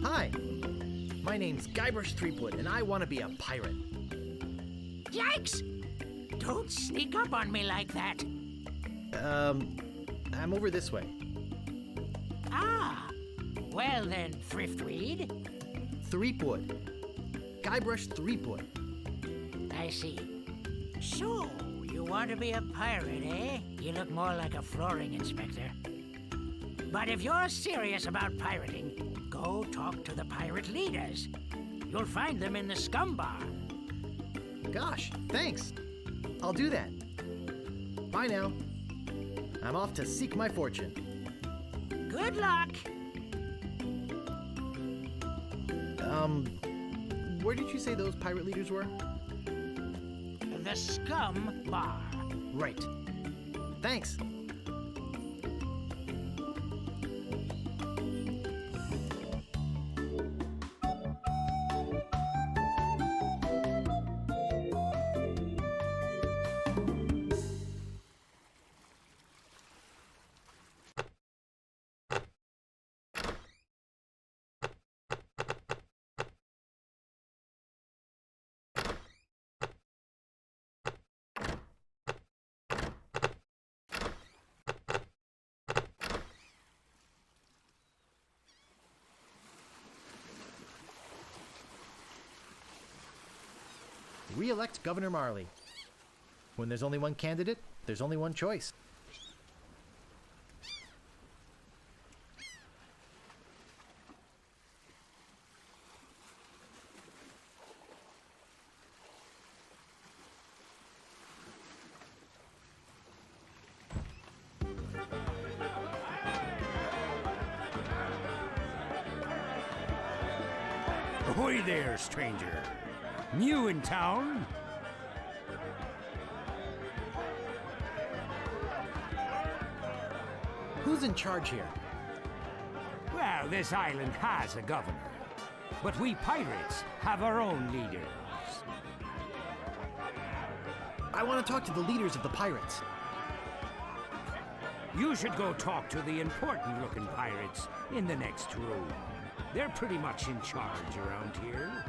Hi, my name's Guybrush Threepwood, and I want to be a pirate. Yikes! Don't sneak up on me like that. I'm over this way. Ah, well then, Thriftweed. Threepwood. Guybrush Threepwood. I see. So, you want to be a pirate, eh? You look more like a flooring inspector. But if you're serious about pirating, go talk to the pirate leaders. You'll find them in the Scum Bar. Gosh, thanks. I'll do that. Bye now. I'm off to seek my fortune. Good luck. Where did you say those pirate leaders were? The Scum Bar. Right. Thanks. Re-elect Governor Marley. When there's only one candidate, there's only one choice. Ahoy there, stranger. New in town? Who's in charge here? Well, this island has a governor, but we pirates have our own leaders. I want to talk to the leaders of the pirates. You should go talk to the important-looking pirates in the next room. They're pretty much in charge around here.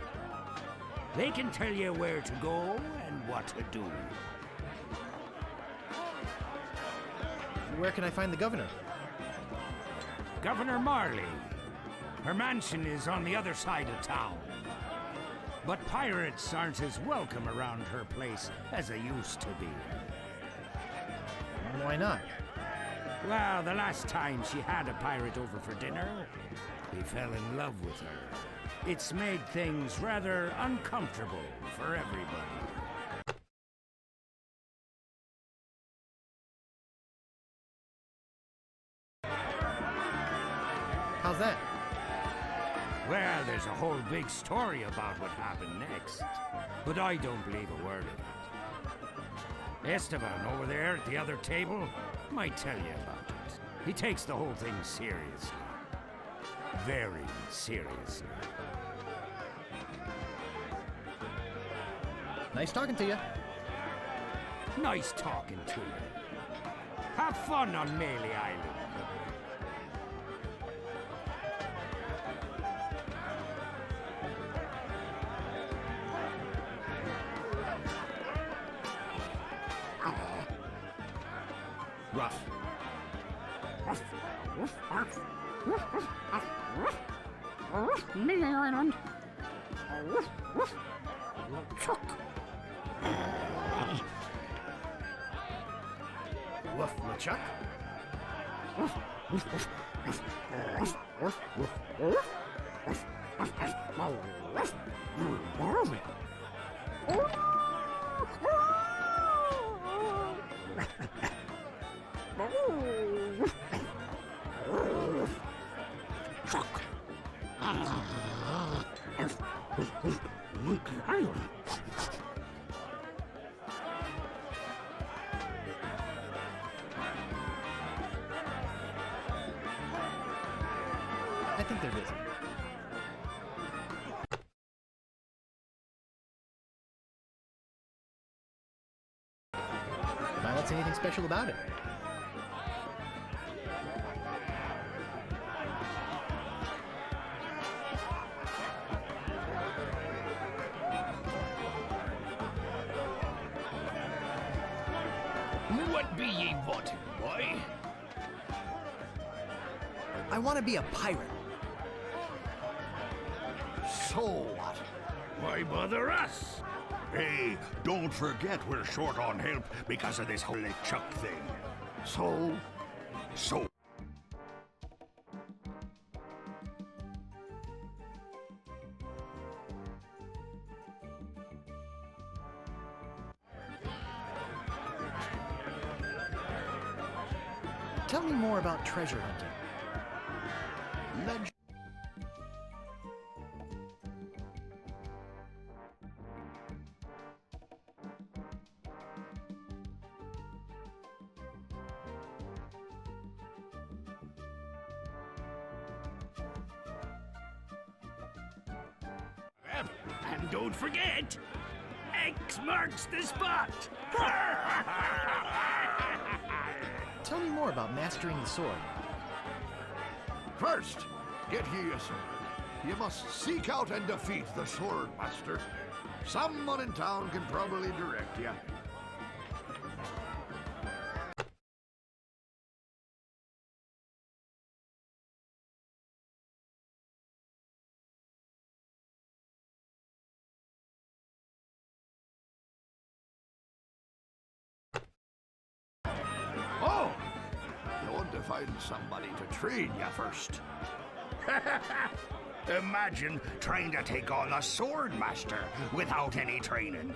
They can tell you where to go and what to do. Where can I find the governor? Governor Marley. Her mansion is on the other side of town. But pirates aren't as welcome around her place as they used to be. Why not? Well, the last time she had a pirate over for dinner, he fell in love with her. It's made things rather uncomfortable for everybody. How's that? Well, there's a whole big story about what happened next, but I don't believe a word of it. Esteban over there at the other table might tell you about it. He takes the whole thing seriously. Very seriously. Nice talking to you. Nice talking to you. Have fun on Melee Island. Rough. Melee Island. Woof, LeChuck? I think they're busy. Am I not saying anything special about it? What be ye wanting, boy? I want to be a pirate. So what? Why bother us? Hey, don't forget we're short on help because of this whole Chuck thing. So. Tell me more about treasure hunting. Leg- And don't forget, X marks the spot. Tell me more about mastering the sword. First, get ye a sword. You must seek out and defeat the sword master. Someone in town can probably direct you. Oh! You want to find somebody to train you first. Imagine trying to take on a sword master without any training.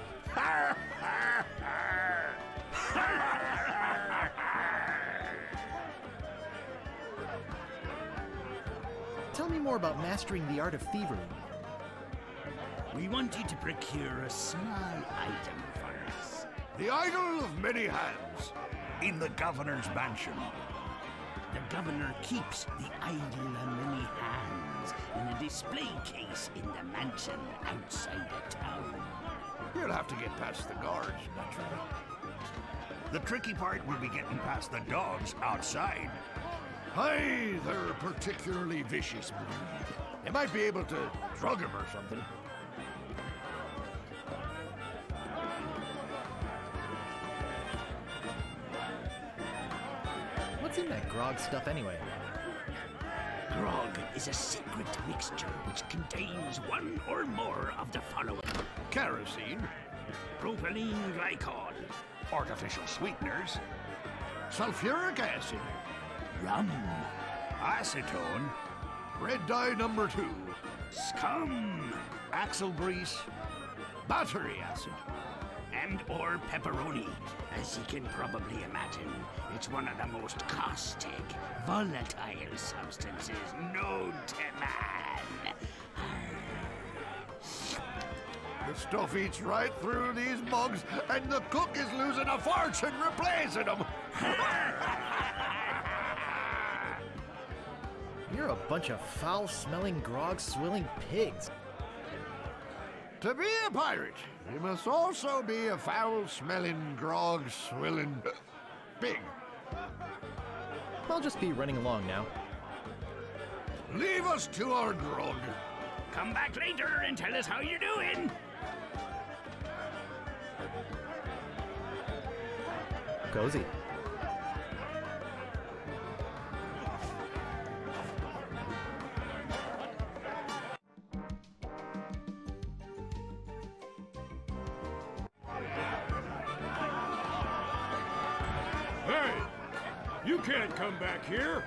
Tell me more about mastering the art of thievery. We want you to procure a small item for us. The idol of many hands in the governor's mansion. The governor keeps the idol of many hands in a display case in the mansion outside the town. You'll have to get past the guards, naturally. The tricky part will be getting past the dogs outside. Aye, they're a particularly vicious breed. You might be able to drug him or something. What's in that grog stuff anyway? Grog is a secret mixture which contains one or more of the following: Kerosene, propylene glycol, artificial sweeteners, sulfuric acid, rum, acetone, red dye number 2, scum, axle grease, battery acid. and or pepperoni. As you can probably imagine, it's one of the most caustic, volatile substances known to man. The stuff eats right through these mugs, and the cook is losing a fortune replacing them. You're a bunch of foul-smelling, grog-swilling pigs. To be a pirate, you must also be a foul-smelling, grog-swilling pig. I'll just be running along now. Leave us to our grog. Come back later and tell us how you're doing. Cozy. Hey! You can't come back here!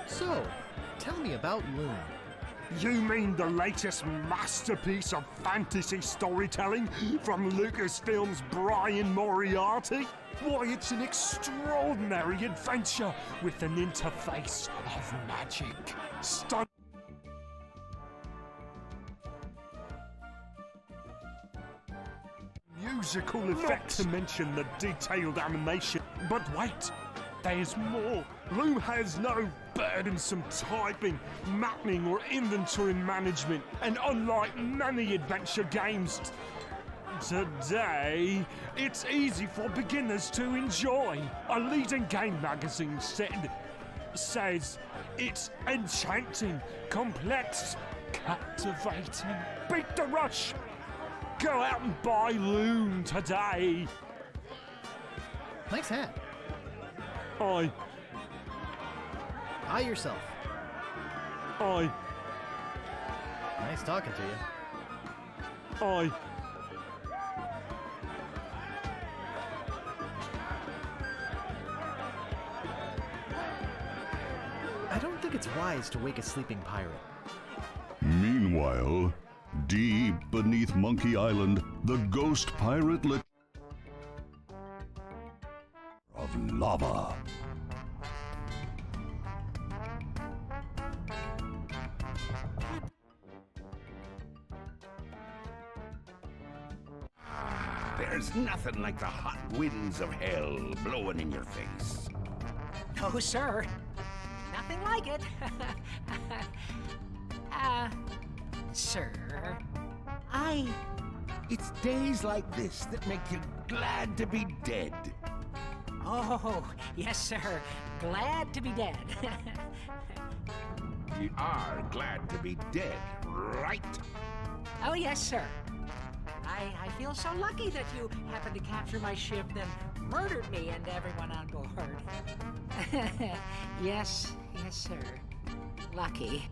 So, tell me about Loon. You mean the latest masterpiece of fantasy storytelling from Lucasfilm's Brian Moriarty? Why, it's an extraordinary adventure with an interface of magic. Musical effects. Not to mention the detailed animation. But wait, there's more. Loom has no better than some typing, mapping, or inventory management. And unlike many adventure games today, it's easy for beginners to enjoy. A leading game magazine says it's enchanting, complex, captivating. Beat the rush! Go out and buy Loon today! Nice hat. Aye, Eye yourself. aye, Nice talking to you. aye. I don't think it's wise to wake a sleeping pirate. Meanwhile, deep beneath Monkey Island, the ghost pirate of lava. There's nothing like the hot winds of hell blowing in your face. No, sir. Nothing like it. Sir, It's days like this that make you glad to be dead. Oh, yes, sir. Glad to be dead. You are glad to be dead, right? Oh, yes, sir. I feel so lucky that you happened to capture my ship, then murdered me and everyone on board. Yes, sir. Lucky.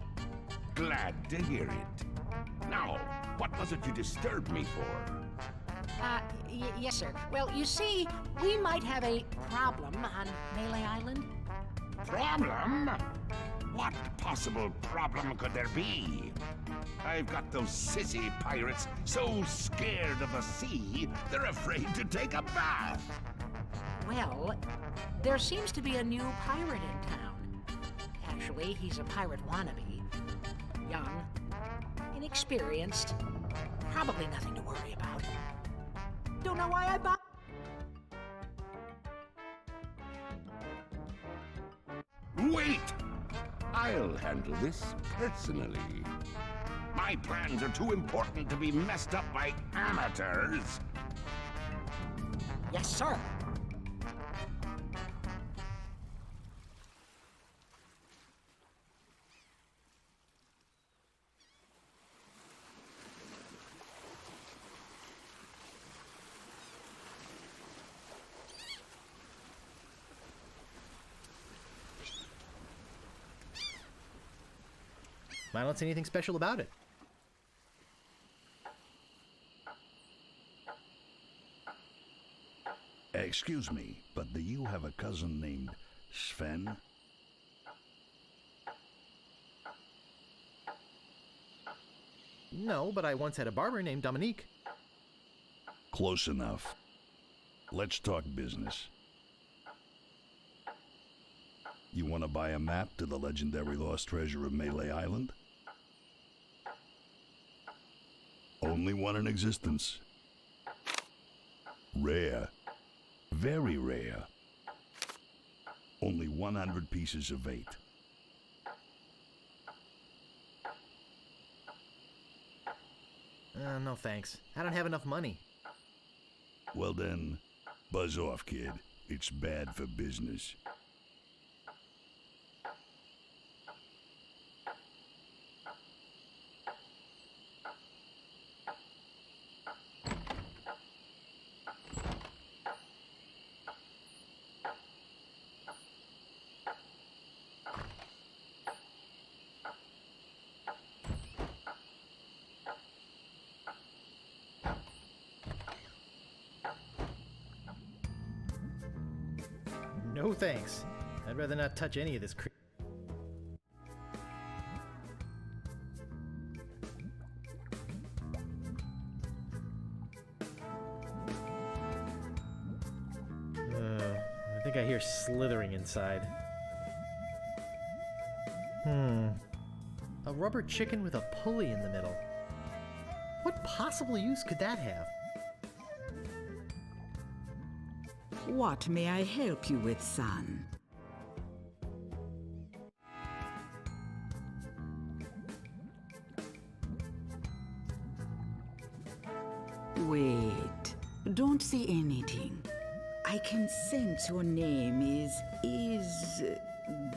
Glad to hear it. Now, what was it you disturbed me for? Yes, sir. Well, you see, we might have a problem on Melee Island. Problem? What possible problem could there be? I've got those sissy pirates so scared of the sea, they're afraid to take a bath. Well, there seems to be a new pirate in town. Actually, he's a pirate wannabe. Young, inexperienced, probably nothing to worry about. Don't know why I bought. Wait! I'll handle this personally. My plans are too important to be messed up by amateurs. Yes, sir. I don't see anything special about it. Excuse me, but do you have a cousin named Sven? No, but I once had a barber named Dominique. Close enough. Let's talk business. You want to buy a map to the legendary lost treasure of Melee Island? Only one in existence. Rare. Very rare. Only 100 pieces of 8. No thanks. I don't have enough money. Well then, buzz off, kid. It's bad for business. No thanks. I'd rather not touch any of this I think I hear slithering inside. A rubber chicken with a pulley in the middle. What possible use could that have? What may I help you with, son? Wait. Don't say anything. I can sense your name is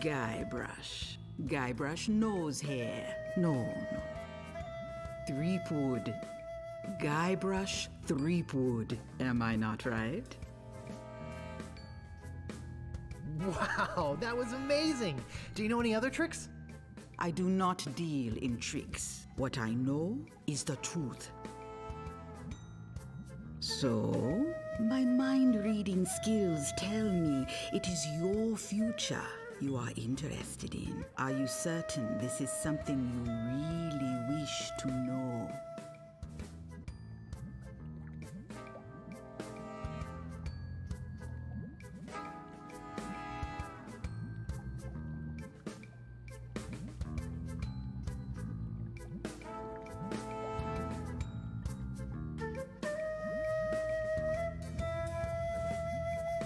Guybrush. Guybrush nose hair. No. Threepwood. Guybrush Threepwood. Am I not right? Wow, that was amazing. Do you know any other tricks? I do not deal in tricks. What I know is the truth. So, my mind-reading skills tell me it is your future you are interested in. Are you certain this is something you really wish to know?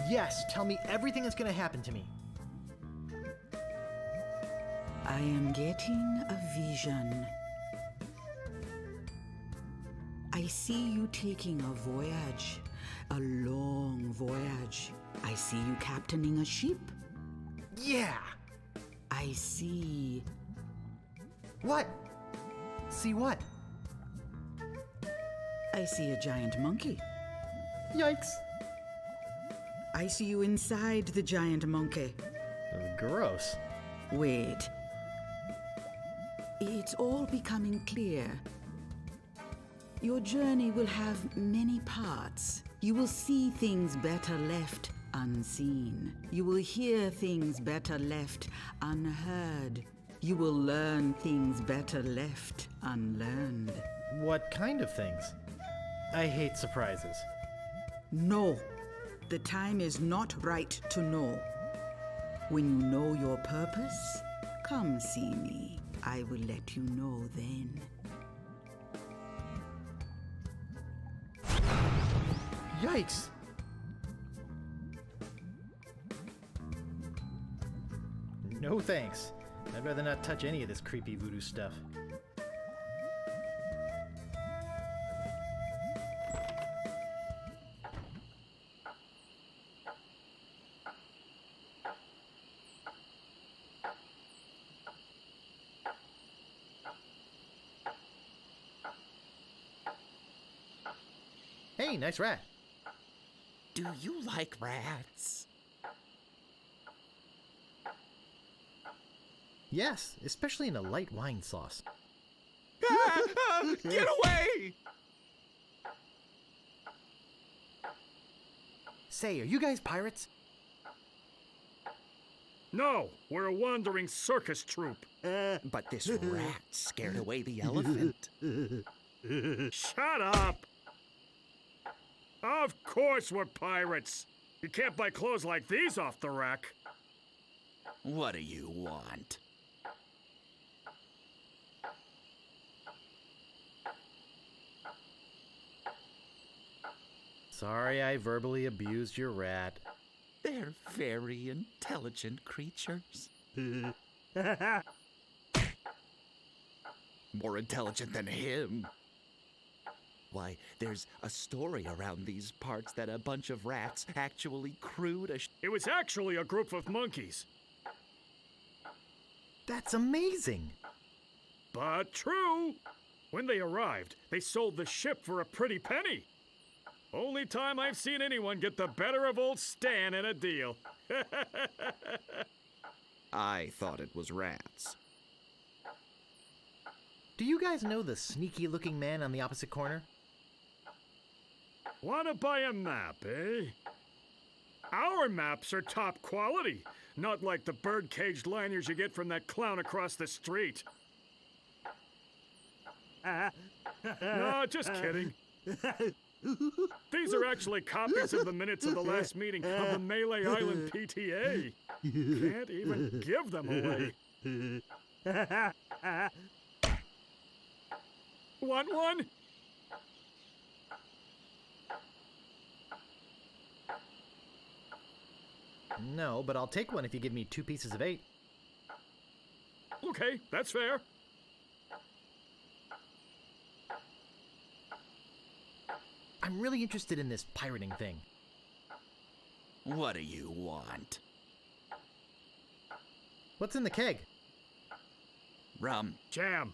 Yes, tell me everything that's gonna happen to me. I am getting a vision. I see you taking a voyage, a long voyage. I see you captaining a ship. Yeah! I see. What? See what? I see a giant monkey. Yikes. I see you inside the giant monkey. Gross. Wait. It's all becoming clear. Your journey will have many parts. You will see things better left unseen. You will hear things better left unheard. You will learn things better left unlearned. What kind of things? I hate surprises. No, the time is not right to know. When you know your purpose, come see me. I will let you know then. Yikes! No thanks. I'd rather not touch any of this creepy voodoo stuff. Hey, nice rat. Do you like rats? Yes, especially in a light wine sauce. Get away! Say, are you guys pirates? No, we're a wandering circus troupe. But this rat scared away the elephant. Shut up! Of course we're pirates. You can't buy clothes like these off the rack. What do you want? Sorry I verbally abused your rat. They're very intelligent creatures. More intelligent than him. Why, there's a story around these parts that a bunch of rats actually crewed a It was actually a group of monkeys. That's amazing. But true. When they arrived, they sold the ship for a pretty penny. Only time I've seen anyone get the better of old Stan in a deal. I thought it was rats. Do you guys know the sneaky-looking man on the opposite corner? Wanna buy a map, eh? Our maps are top quality, not like the bird-caged liners you get from that clown across the street. No, just kidding. These are actually copies of the minutes of the last meeting of the Melee Island PTA. Can't even give them away. Want one? No, but I'll take one if you give me 2 pieces of 8. Okay, that's fair. I'm really interested in this pirating thing. What do you want? What's in the keg? Rum. Jam.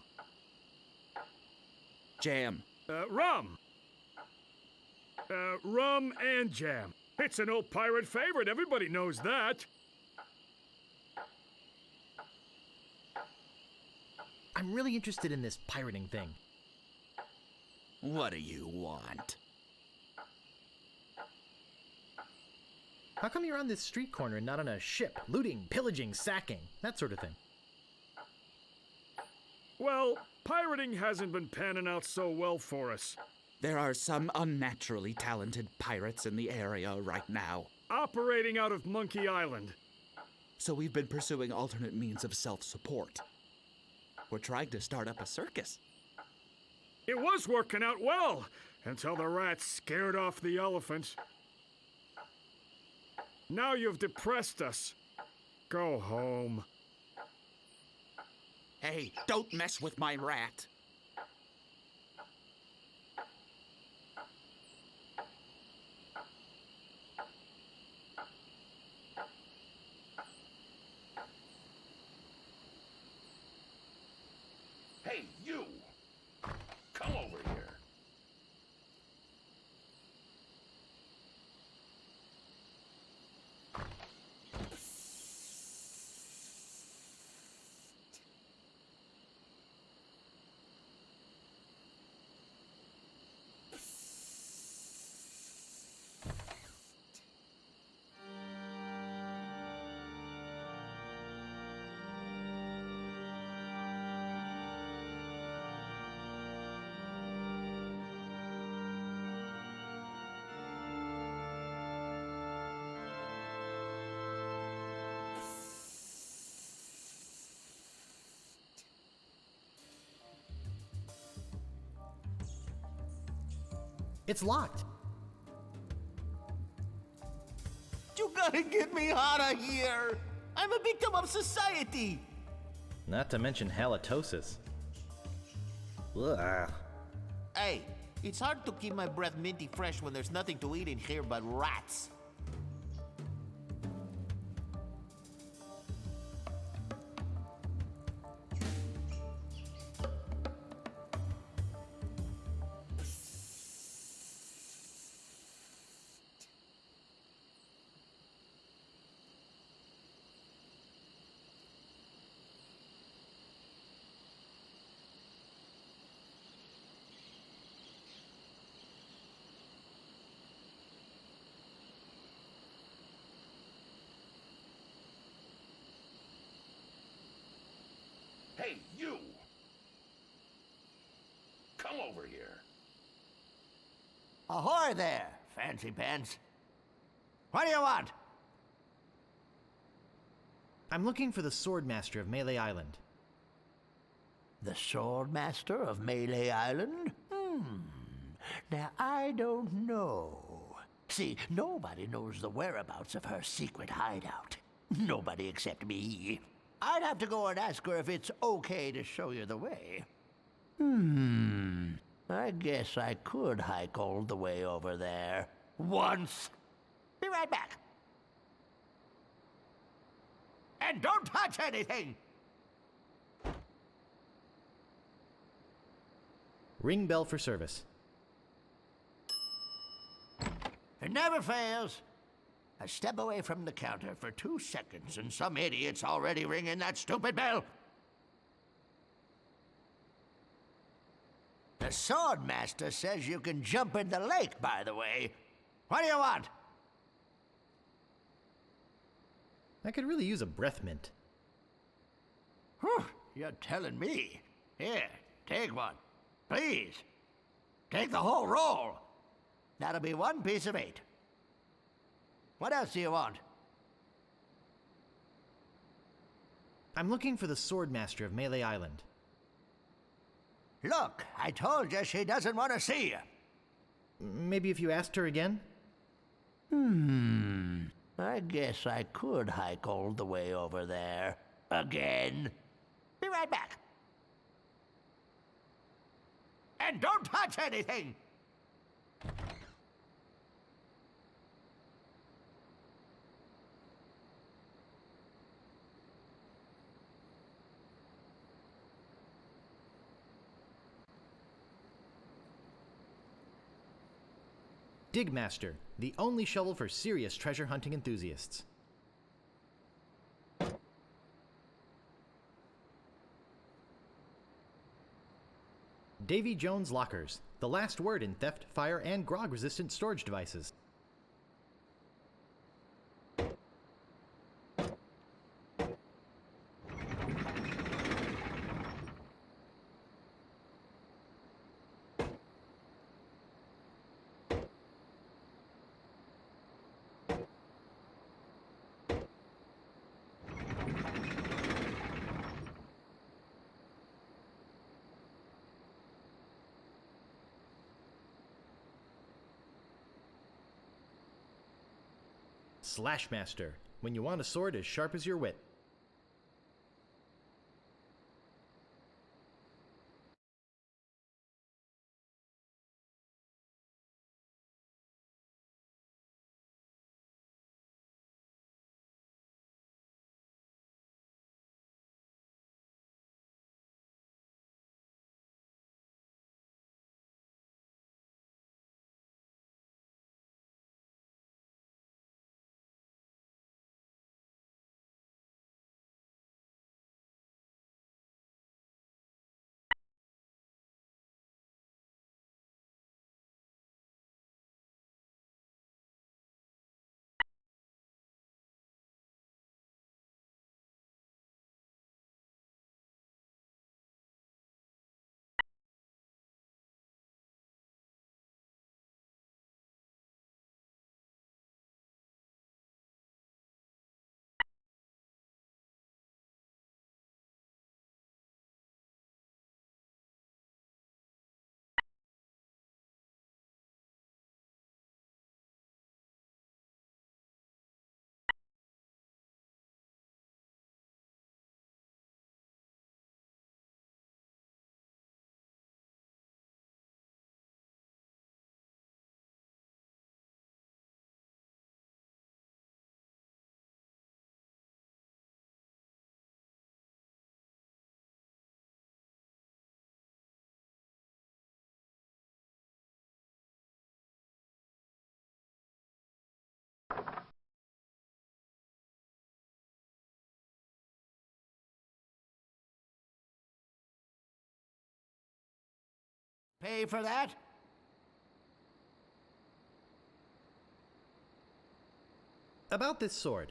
Jam. Rum. Rum and jam. It's an old pirate favorite. Everybody knows that. I'm really interested in this pirating thing. What do you want? How come you're on this street corner and not on a ship, looting, pillaging, sacking, that sort of thing? Well, pirating hasn't been panning out so well for us. There are some unnaturally talented pirates in the area right now. Operating out of Monkey Island. So we've been pursuing alternate means of self-support. We're trying to start up a circus. It was working out well, until the rats scared off the elephants. Now you've depressed us. Go home. Hey, don't mess with my rat. Hey, you! Come over here. It's locked. You gotta get me out of here! I'm a victim of society! Not to mention halitosis. Ugh. Hey, it's hard to keep my breath minty fresh when there's nothing to eat in here but rats. Hey, you! Come over here. Ahoy there, fancy pants. What do you want? I'm looking for the Swordmaster of Melee Island. The Swordmaster of Melee Island? Now, I don't know. See, nobody knows the whereabouts of her secret hideout. Nobody except me. I'd have to go and ask her if it's okay to show you the way. I guess I could hike all the way over there. Once. Be right back. And don't touch anything! Ring bell for service. It never fails. I step away from the counter for 2 seconds and some idiot's already ringing that stupid bell. The Swordmaster says you can jump in the lake, by the way. What do you want? I could really use a breath mint. Whew, you're telling me. Here, take one. Please. Take the whole roll. That'll be 1 piece of 8. What else do you want? I'm looking for the Swordmaster of Melee Island. Look, I told you she doesn't want to see you. Maybe if you asked her again? I guess I could hike all the way over there. Again. Be right back. And don't touch anything! Digmaster, the only shovel for serious treasure hunting enthusiasts. Davy Jones Lockers, the last word in theft, fire, and grog-resistant storage devices. Slashmaster, when you want a sword as sharp as your wit. Pay for that? About this sword.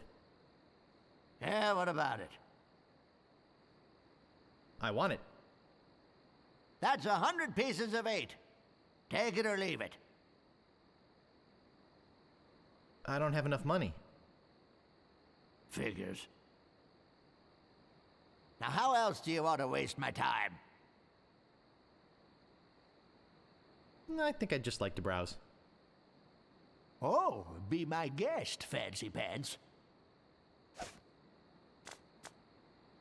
Yeah, what about it? I want it. That's 100 pieces of 8. Take it or leave it. I don't have enough money. Figures. Now, how else do you want to waste my time? I think I'd just like to browse. Oh, be my guest, Fancy Pants.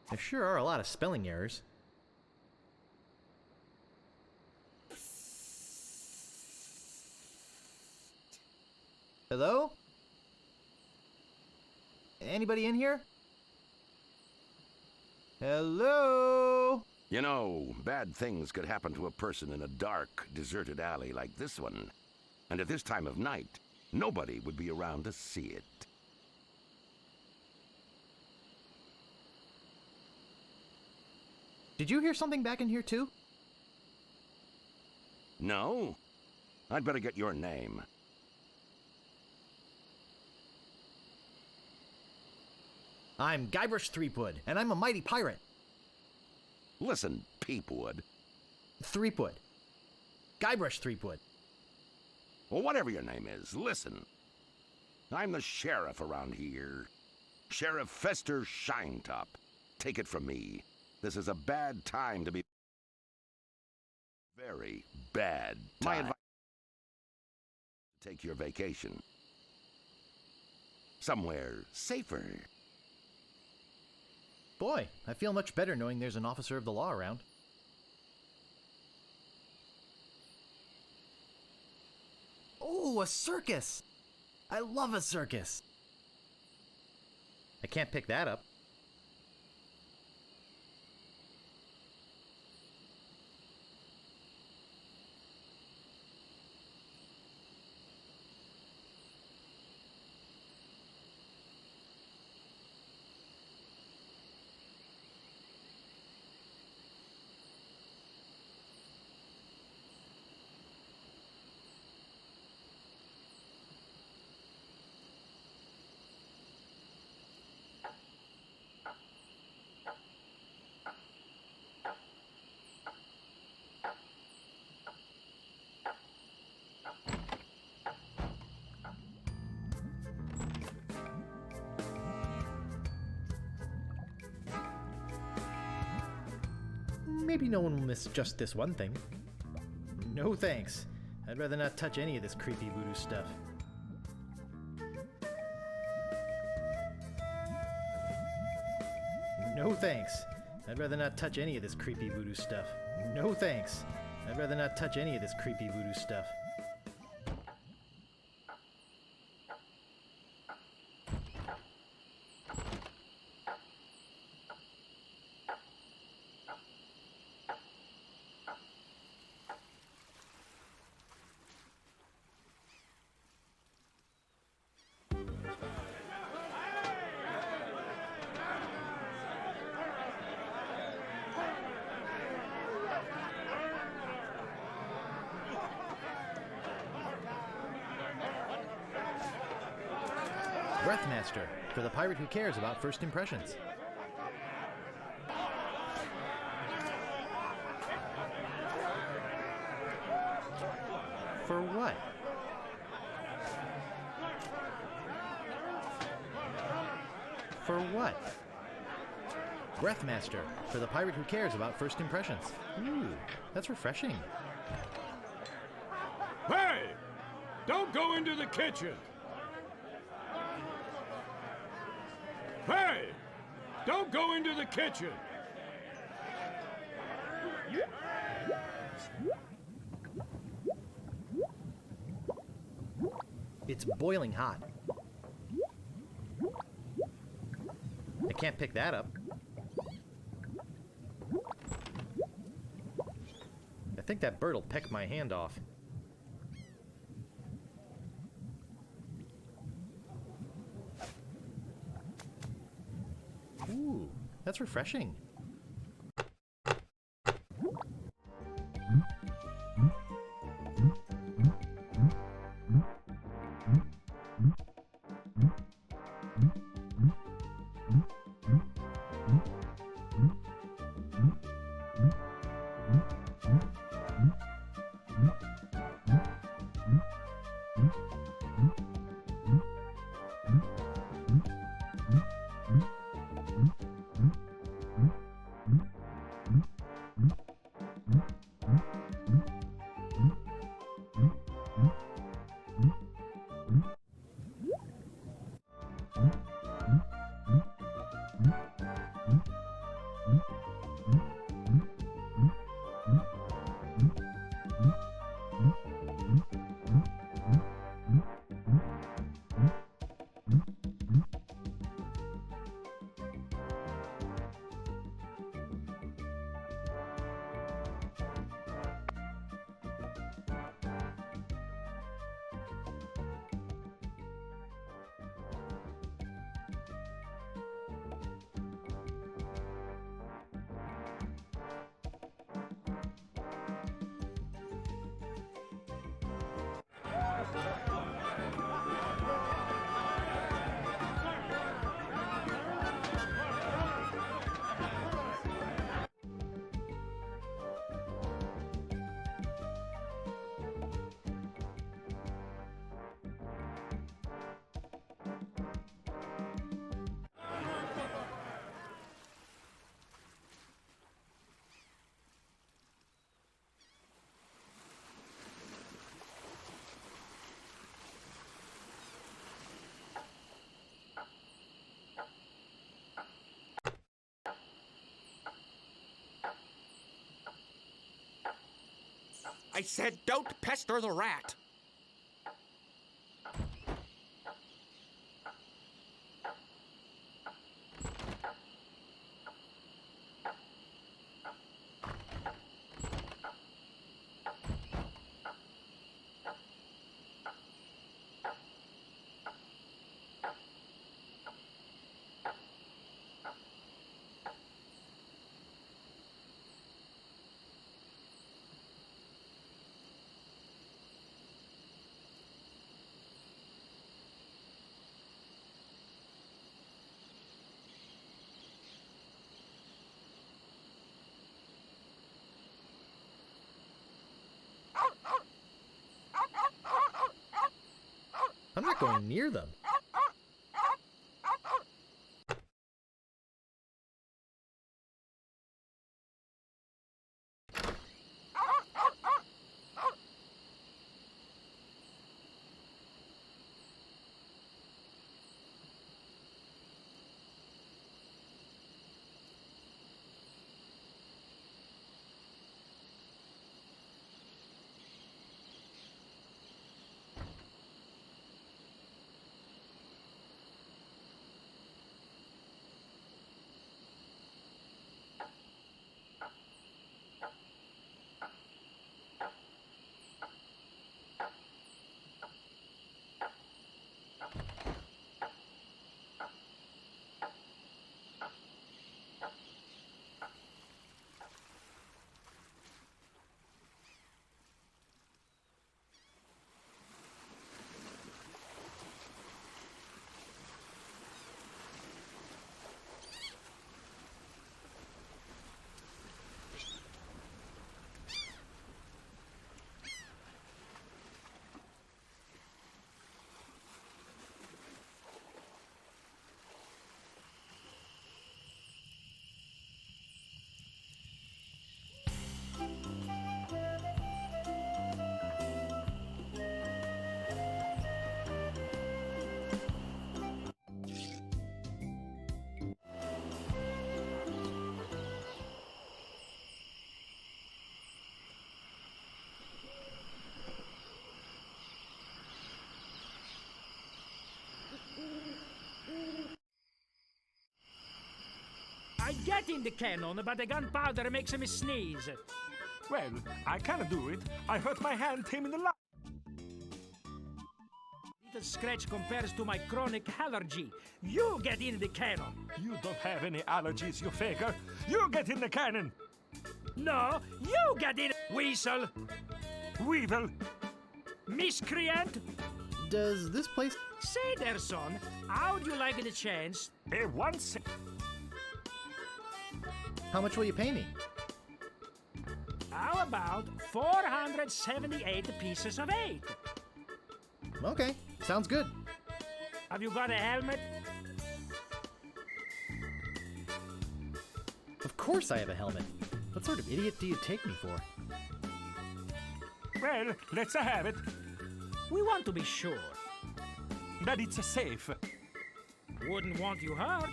There sure are a lot of spelling errors. Hello? Anybody in here? Hello? You know, bad things could happen to a person in a dark, deserted alley like this one. And at this time of night, nobody would be around to see it. Did you hear something back in here too? No? I'd better get your name. I'm Guybrush Threepwood, and I'm a mighty pirate. Listen, Peepwood. Threepwood. Guybrush Threepwood. Well, whatever your name is, listen. I'm the sheriff around here. Sheriff Fester Shinetop. Take it from me. This is a bad time to be... Very bad time. My advice... Take your vacation. Somewhere safer. Boy, I feel much better knowing there's an officer of the law around. Oh, a circus! I love a circus! I can't pick that up. Maybe no one will miss just this one thing. No thanks. I'd rather not touch any of this creepy voodoo stuff. No thanks. I'd rather not touch any of this creepy voodoo stuff. No thanks. I'd rather not touch any of this creepy voodoo stuff. Breathmaster, for the pirate who cares about first impressions. For what? For what? Breathmaster, for the pirate who cares about first impressions. Ooh, that's refreshing. Hey! Don't go into the kitchen! Hey! Don't go into the kitchen! It's boiling hot. I can't pick that up. I think that bird'll peck my hand off. Ooh, that's refreshing. I said don't pester the rat. I'm not going near them. I get in the cannon, but the gunpowder makes me sneeze. Well, I cannot do it. I hurt my hand taming the lion. Little scratch compares to my chronic allergy. You get in the cannon. You don't have any allergies, you faker. You get in the cannon. No, you get in. Weasel. Weevil. Miscreant. Does this place... Say there, son, how'd you like the chance? Once... How much will you pay me? How about 478 pieces of 8? Okay, sounds good. Have you got a helmet? Of course I have a helmet. What sort of idiot do you take me for? Well, let's have it. We want to be sure. That it's safe. Wouldn't want you hurt.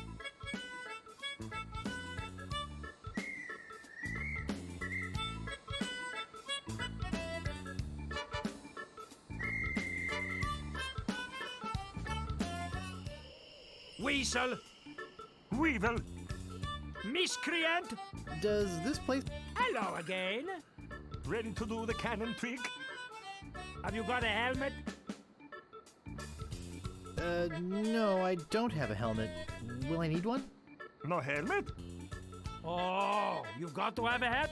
Weasel. Weevil. Miscreant. Does this place... Hello again. Ready to do the cannon trick? Have you got a helmet? No, I don't have a helmet. Will I need one? No helmet? Oh, you've got to have a helmet.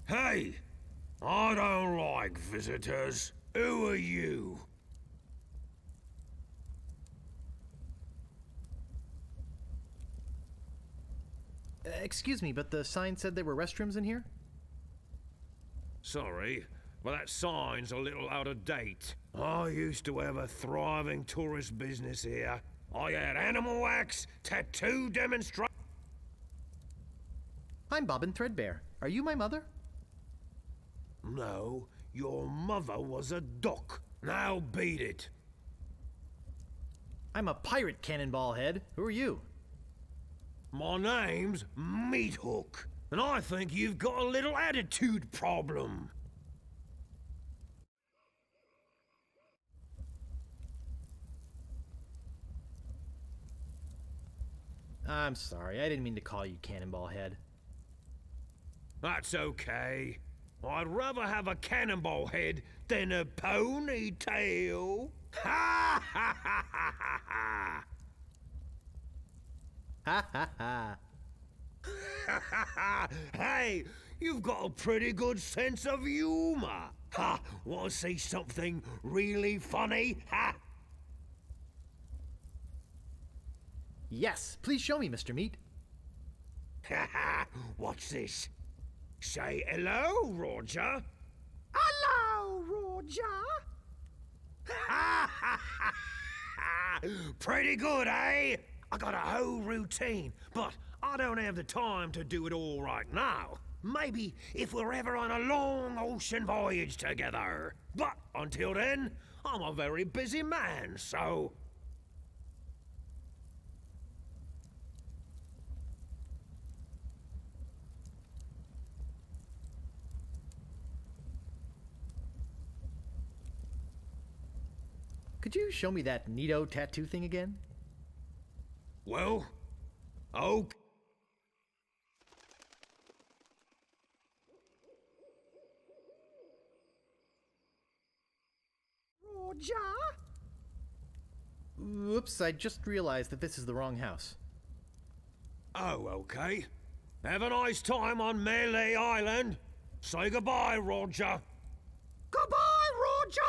Hey! I don't like visitors. Who are you? Excuse me, but the sign said there were restrooms in here? Sorry, but that sign's a little out of date. I used to have a thriving tourist business here. I had animal wax, tattoo demonstrations. I'm Bobbin Threadbare. Are you my mother? No, your mother was a duck. Now beat it. I'm a pirate, Cannonball Head. Who are you? My name's Meat Hook, and I think you've got a little attitude problem. I'm sorry, I didn't mean to call you Cannonball Head. That's okay. I'd rather have a cannonball head than a ponytail. Ha ha ha ha ha ha! Hey, you've got a pretty good sense of humor. Ha! Want to see something really funny? Ha! Yes, please show me, Mr. Meat. Watch this. Say hello, Roger. Hello, Roger. Pretty good, eh? I got a whole routine, but I don't have the time to do it all right now. Maybe if we're ever on a long ocean voyage together. But until then, I'm a very busy man, so... Could you show me that neato tattoo thing again? Well, oh... Roger? Oops, I just realized that this is the wrong house. Oh, okay. Have a nice time on Melee Island. Say goodbye, Roger. Goodbye, Roger!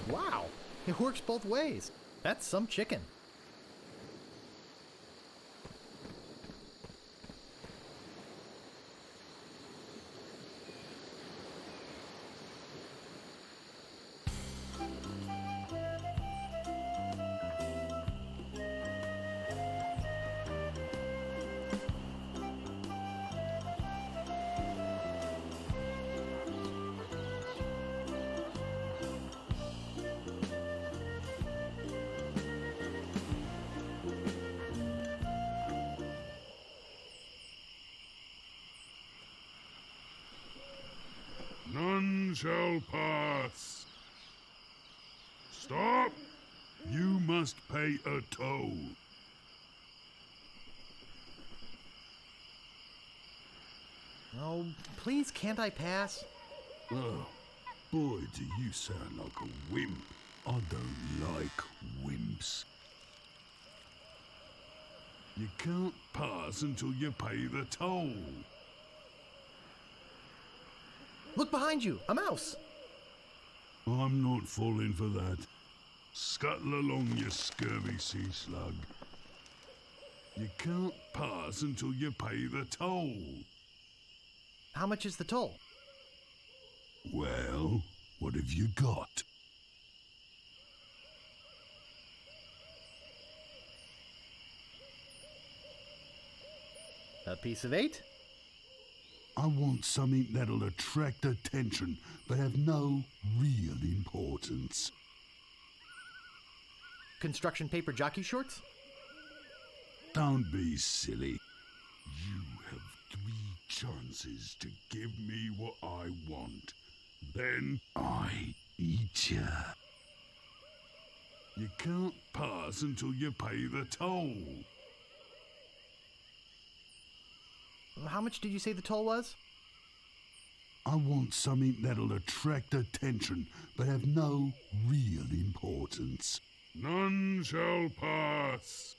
Wow, it works both ways. That's some chicken. None shall pass. Stop! You must pay a toll. Oh, please, can't I pass? Oh, boy, do you sound like a wimp. I don't like wimps. You can't pass until you pay the toll. Look behind you, a mouse! I'm not falling for that. Scuttle along, you scurvy sea slug. You can't pass until you pay the toll. How much is the toll? Well, what have you got? A piece of 8? I want something that'll attract attention, but have no real importance. Construction paper jockey shorts? Don't be silly. You have 3 chances to give me what I want. Then I eat ya. You can't pass until you pay the toll. How much did you say the toll was? I want something that'll attract attention, but have no real importance. None shall pass.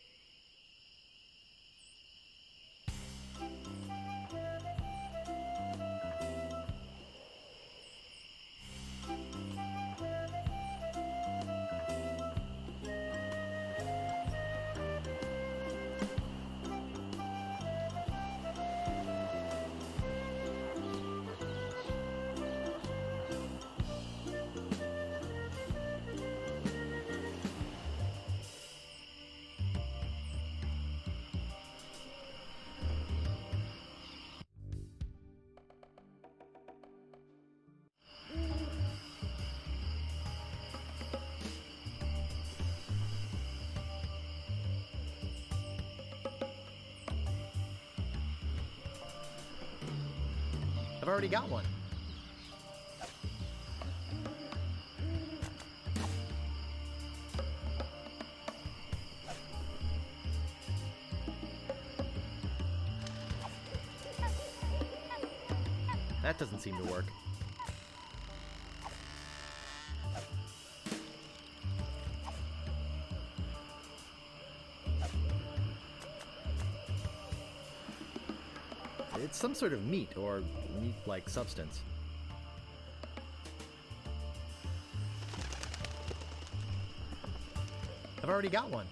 I've already got one. That doesn't seem to work. It's some sort of meat or meat-like substance. I've already got one.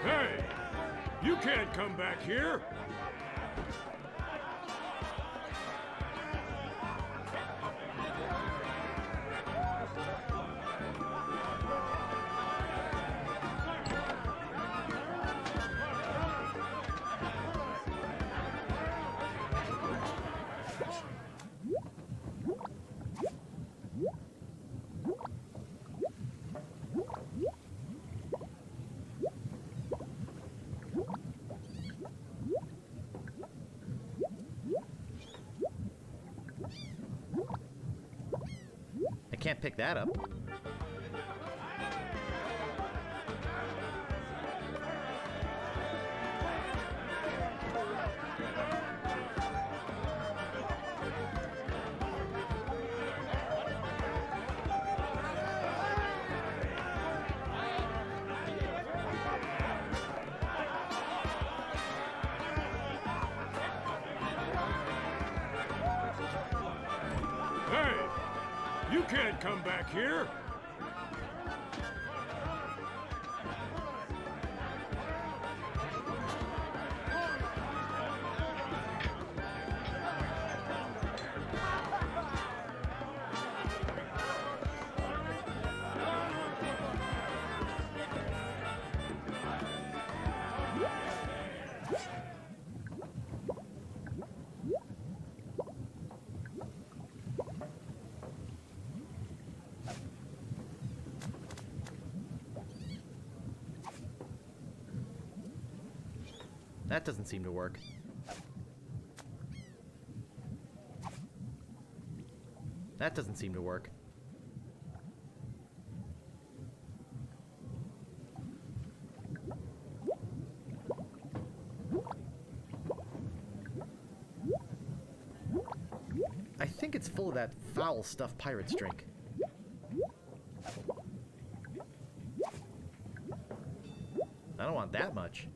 Hey! You can't come back here! I can't pick that up. Hey! You can't come back here! That doesn't seem to work. That doesn't seem to work. I think it's full of that foul stuff pirates drink. I don't want that much.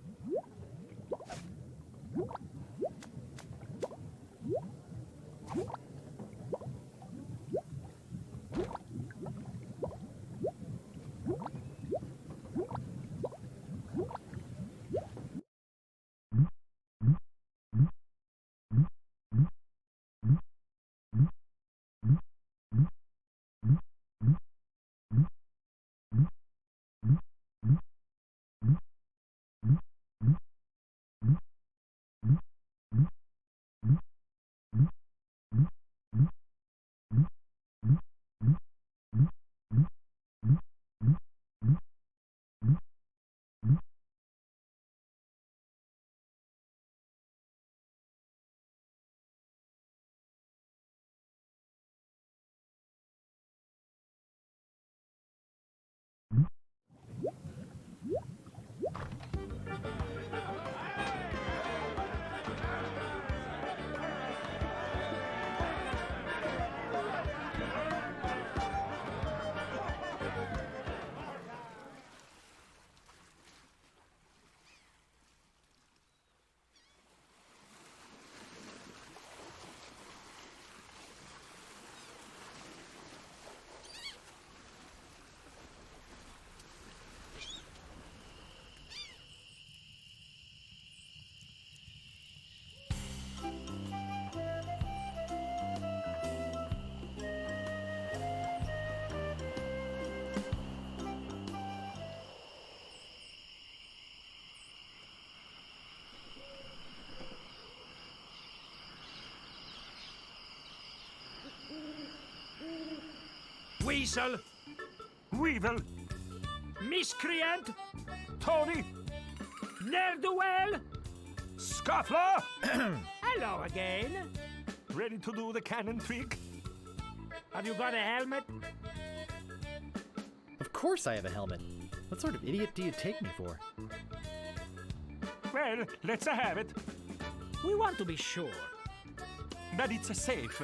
Weasel, Weevil, Miscreant, Tony, Ne'er-do-well. Scuffler! Hello again. Ready to do the cannon trick? Have you got a helmet? Of course I have a helmet. What sort of idiot do you take me for? Well, let's have it. We want to be sure. That it's safe.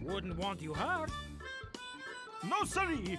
Wouldn't want you hurt. No, siree!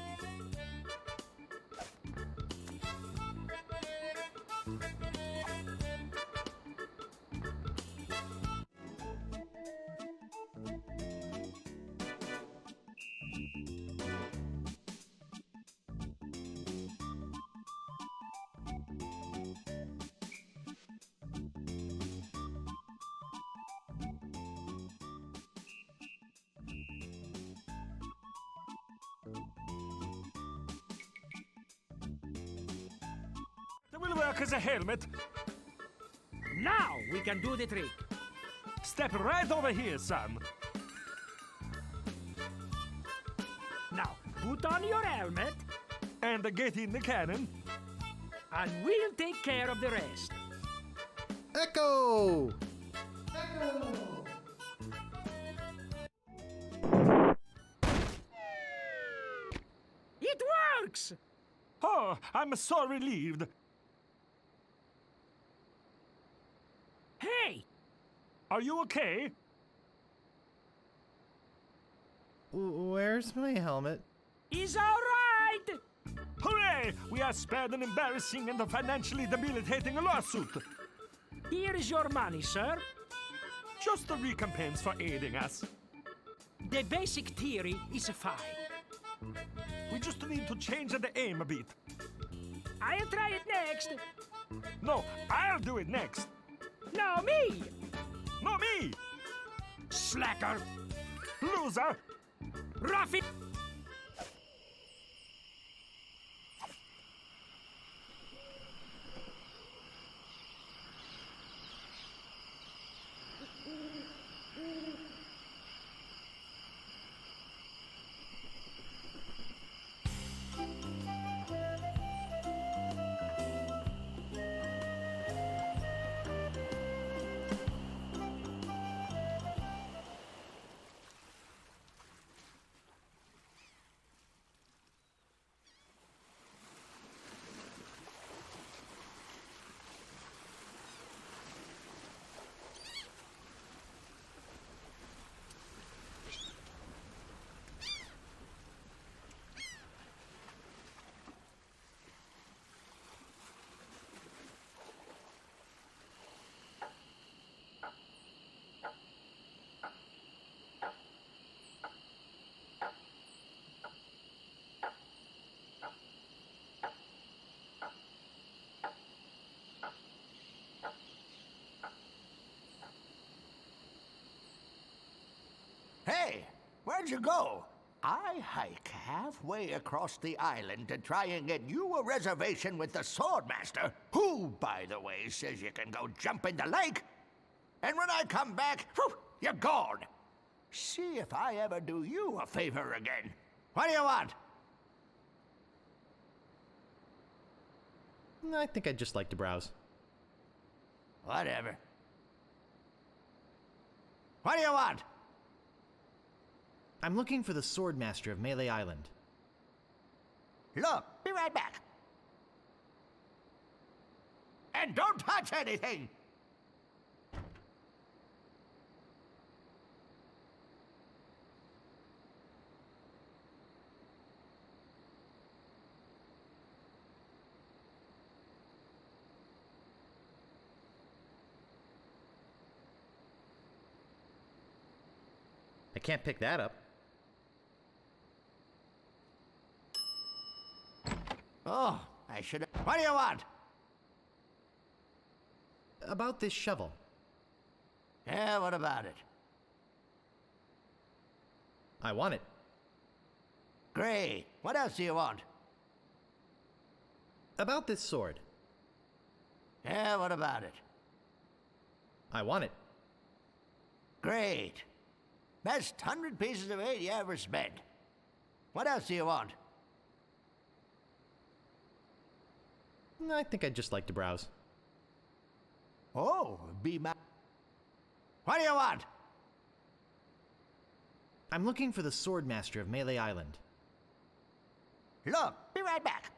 It will work as a helmet. Now we can do the trick. Step right over here, son. Now, put on your helmet, And get in the cannon. and we'll take care of the rest. Echo! It works! Oh, I'm so relieved. Hey, Are you okay? Where's my helmet? he's all right. Hooray! We are spared an embarrassing and financially debilitating lawsuit. Here is your money, sir. Just a recompense for aiding us. The basic theory is fine. We just need to change the aim a bit. I'll try it next. No, I'll do it next. No, me. No, me! Slacker. Loser! Ruffy. Hey, where'd you go? I hike halfway across the island to try and get you a reservation with the Swordmaster, who, by the way, says you can go jump in the lake. And when I come back, whew, you're gone. See if I ever do you a favor again. What do you want? I think I'd just like to browse. Whatever. What do you want? I'm looking for the Swordmaster of Melee Island. Look, be right back. And don't touch anything! I can't pick that up. Oh, I should have. What do you want? About this shovel. Yeah, what about it? I want it. Great. What else do you want? About this sword. Yeah, what about it? I want it. Great. Best 100 pieces of 8 you ever spent. What else do you want? I think I'd just like to browse. Oh, be my... What do you want? I'm looking for the Swordmaster of Melee Island. Look, be right back.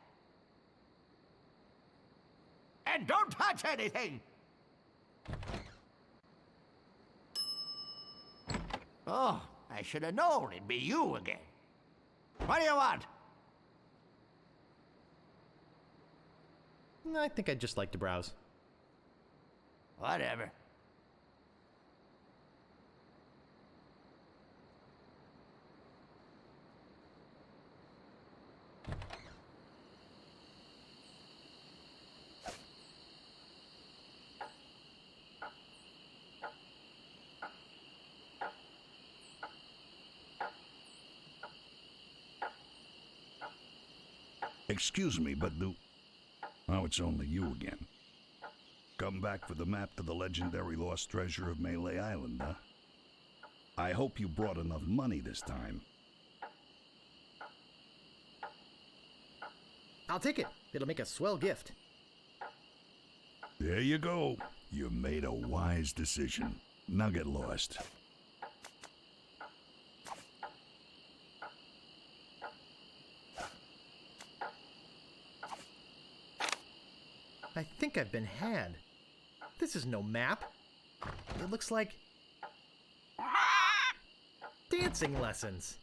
And don't touch anything! Oh, I should have known it'd be you again. What do you want? I think I'd just like to browse. Whatever. Excuse me, but oh, it's only you again. Come back for the map to the legendary lost treasure of Melee Island, huh? I hope you brought enough money this time. I'll take it. It'll make a swell gift. There you go. You made a wise decision. Now get lost. I think I've been had. This is no map. It looks like... dancing lessons.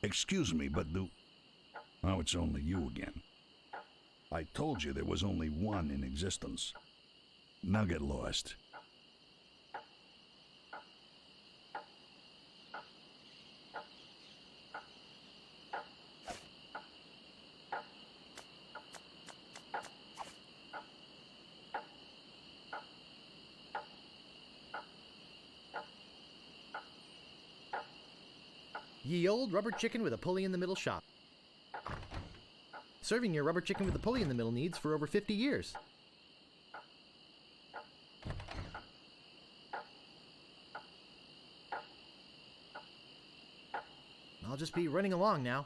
Excuse me, but oh, it's only you again. I told you there was only one in existence. Now get lost. Ye old rubber chicken with a pulley in the middle shop. Serving your rubber chicken with a pulley in the middle needs for over 50 years. I'll just be running along now.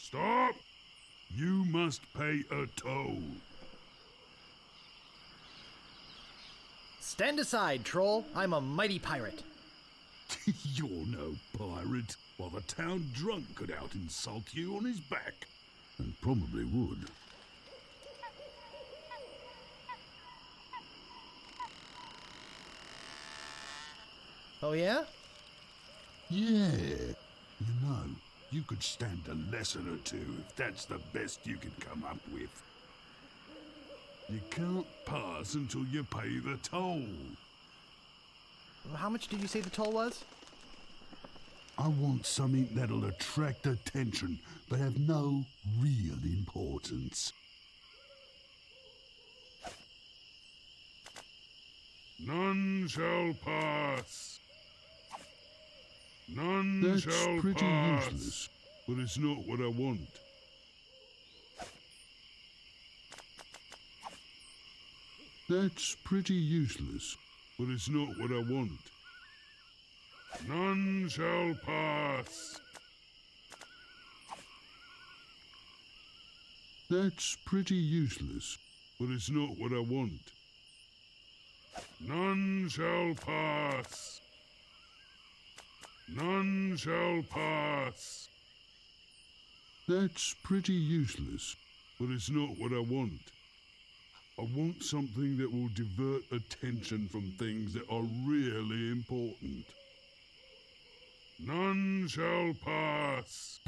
Stop! You must pay a toll. Stand aside, troll. I'm a mighty pirate. You're no pirate. While the town drunk could out insult you on his back. And probably would. Oh yeah? Yeah. You know, you could stand a lesson or two if that's the best you can come up with. You can't pass until you pay the toll. How much did you say the toll was? I want something that'll attract attention, but have no real importance. None shall pass. None That's shall pretty pass. useless. But it's not what I want. That's pretty useless. But it's not what I want. None shall pass. That's pretty useless. But it's not what I want. None shall pass. None shall pass. That's pretty useless, but it's not what I want. I want something that will divert attention from things that are really important. None shall pass.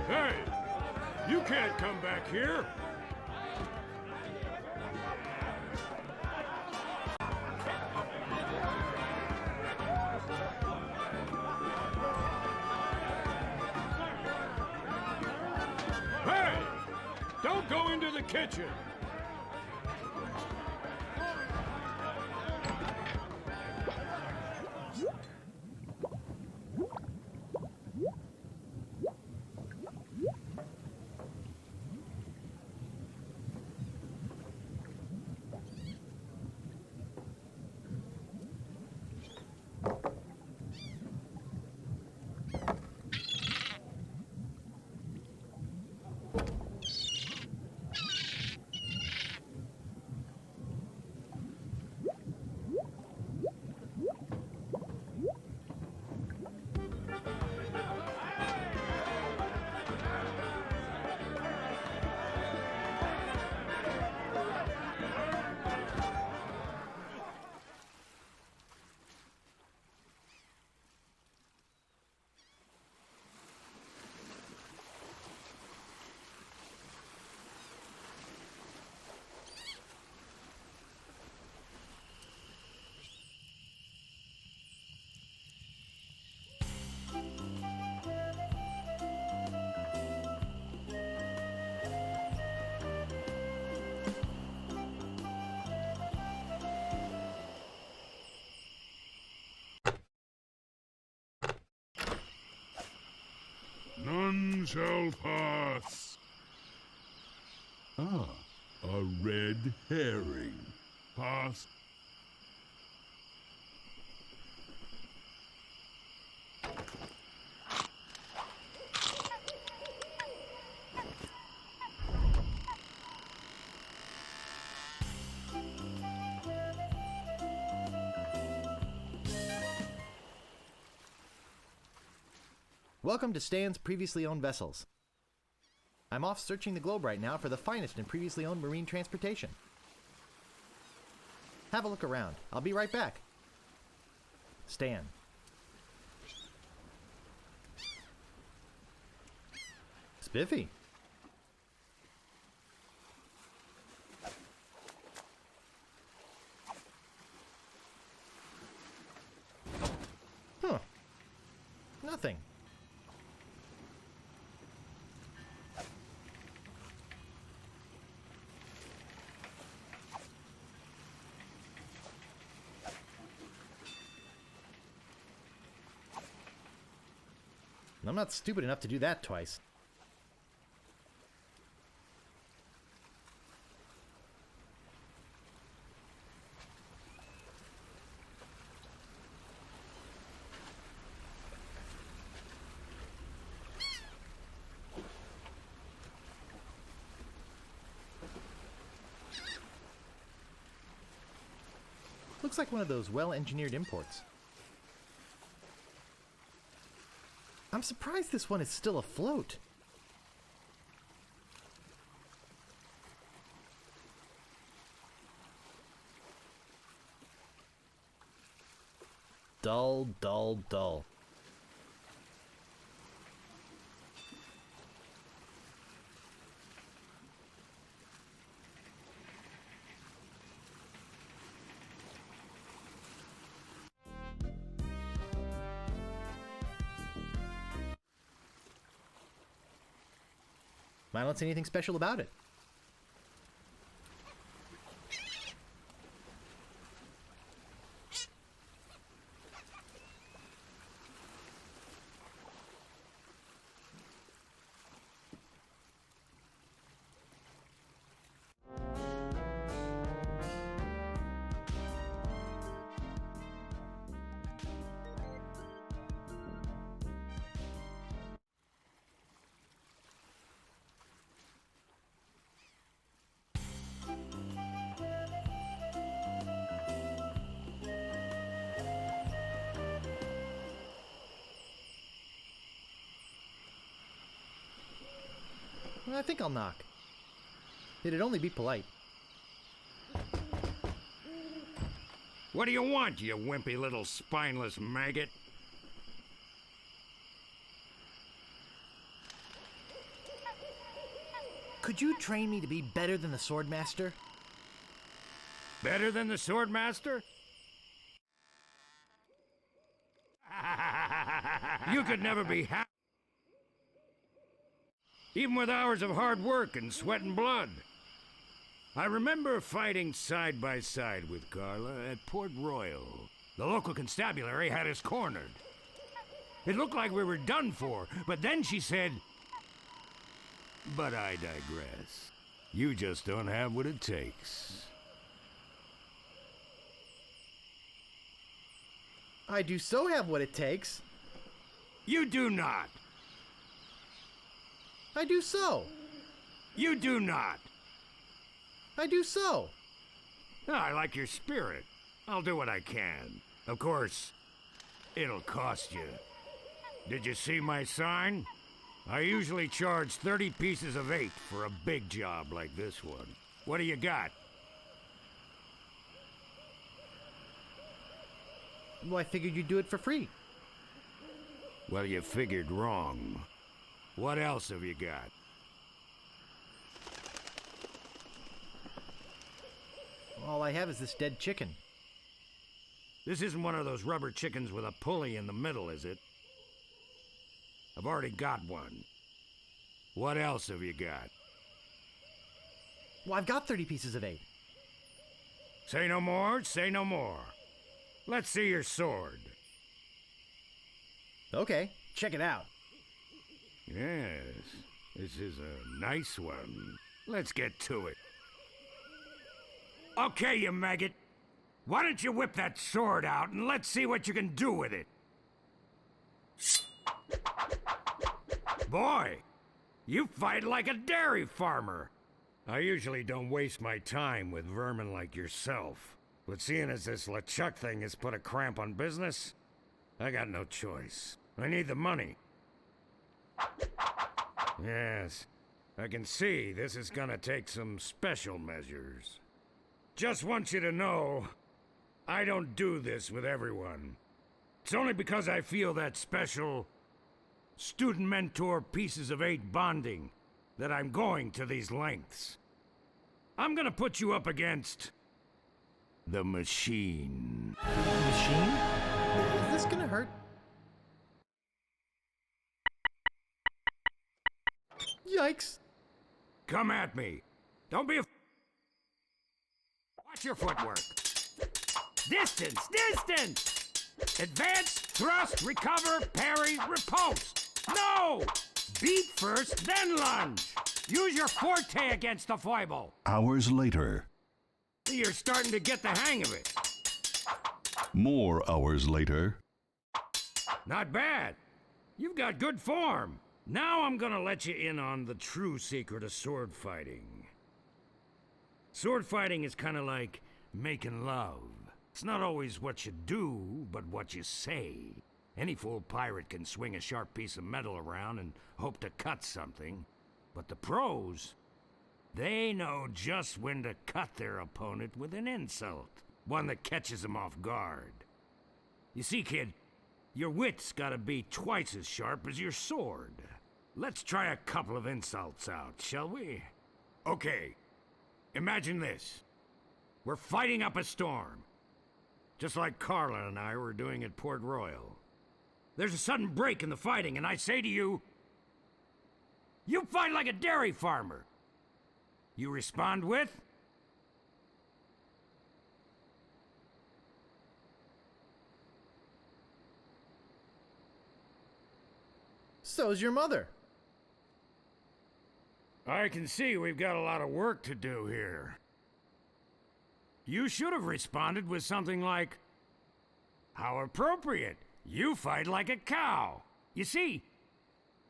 Hey! You can't come back here! Hey! Don't go into the kitchen! None shall pass. Ah, a red herring. Pass. Welcome to Stan's Previously Owned Vessels. I'm off searching the globe right now for the finest in previously owned marine transportation. Have a look around. I'll be right back. Stan. Spiffy. Huh. Nothing. I'm not stupid enough to do that twice. Looks like one of those well-engineered imports. I'm surprised this one is still afloat. Dull, dull, dull. I don't see anything special about it. I think I'll knock. It'd only be polite. What do you want, you wimpy little spineless maggot? Could you train me to be better than the Swordmaster? Better than the Swordmaster? You could never be happy. Even with hours of hard work and sweat and blood. I remember fighting side by side with Carla at Port Royal. The local constabulary had us cornered. It looked like we were done for, but then she said, "But I digress. You just don't have what it takes." I do so have what it takes. You do not. I do so. You do not. I do so. I like your spirit. I'll do what I can. Of course, it'll cost you. Did you see my sign? I usually charge 30 pieces of 8 for a big job like this one. What do you got? Well, I figured you'd do it for free. Well, you figured wrong. What else have you got? All I have is this dead chicken. This isn't one of those rubber chickens with a pulley in the middle, is it? I've already got one. What else have you got? Well, I've got 30 pieces of 8. Say no more, say no more. Let's see your sword. Okay, check it out. Yes, this is a nice one. Let's get to it. Okay, you maggot. Why don't you whip that sword out and let's see what you can do with it? Boy, you fight like a dairy farmer. I usually don't waste my time with vermin like yourself. But seeing as this LeChuck thing has put a cramp on business, I got no choice. I need the money. Yes, I can see this is gonna take some special measures. Just want you to know, I don't do this with everyone. It's only because I feel that special student-mentor pieces of 8 bonding that I'm going to these lengths. I'm gonna put you up against the machine. Machine? Is this gonna hurt? Yikes. Come at me. Don't be a... Watch your footwork. Distance, distance! Advance, thrust, recover, parry, riposte. No! Beat first, then lunge. Use your forte against the foible. Hours later. You're starting to get the hang of it. More hours later. Not bad. You've got good form. Now I'm gonna let you in on the true secret of sword fighting. Sword fighting is kind of like making love. It's not always what you do, but what you say. Any fool pirate can swing a sharp piece of metal around and hope to cut something. But the pros, they know just when to cut their opponent with an insult. One that catches them off guard. You see, kid, your wit's gotta be twice as sharp as your sword. Let's try a couple of insults out, shall we? Okay, imagine this. We're fighting up a storm. Just like Carla and I were doing at Port Royal. There's a sudden break in the fighting, and I say to you, You fight like a dairy farmer. You respond with? So's your mother. I can see we've got a lot of work to do here. You should have responded with something like, "How appropriate. You fight like a cow." You see,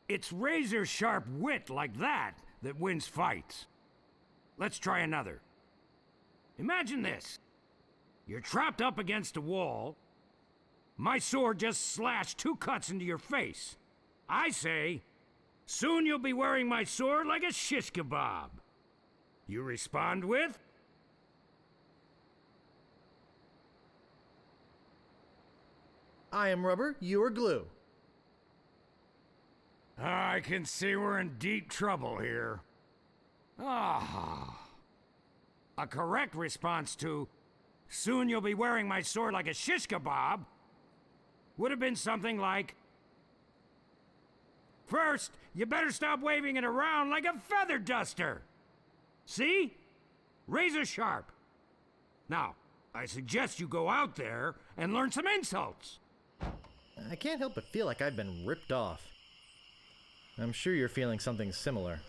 it's razor-sharp wit like that that wins fights. Let's try another. Imagine this. You're trapped up against a wall. My sword just slashed 2 cuts into your face. I say, "Soon you'll be wearing my sword like a shish kebab." You respond with? I am rubber, you are glue. I can see we're in deep trouble here. A correct response to, "Soon you'll be wearing my sword like a shish kebab," would have been something like, "First, you better stop waving it around like a feather duster." See? Razor sharp. Now, I suggest you go out there and learn some insults. I can't help but feel like I've been ripped off. I'm sure you're feeling something similar.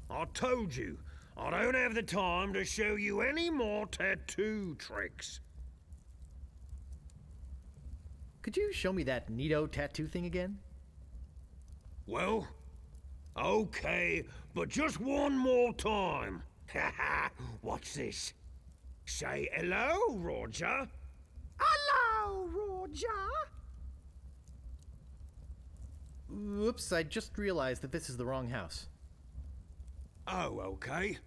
I told you, I don't have the time to show you any more tattoo tricks. Could you show me that neato tattoo thing again? Well, okay, but just one more time. Watch this. Say hello, Roger. Hello, Roger. Oops, I just realized that this is the wrong house. Oh, okay.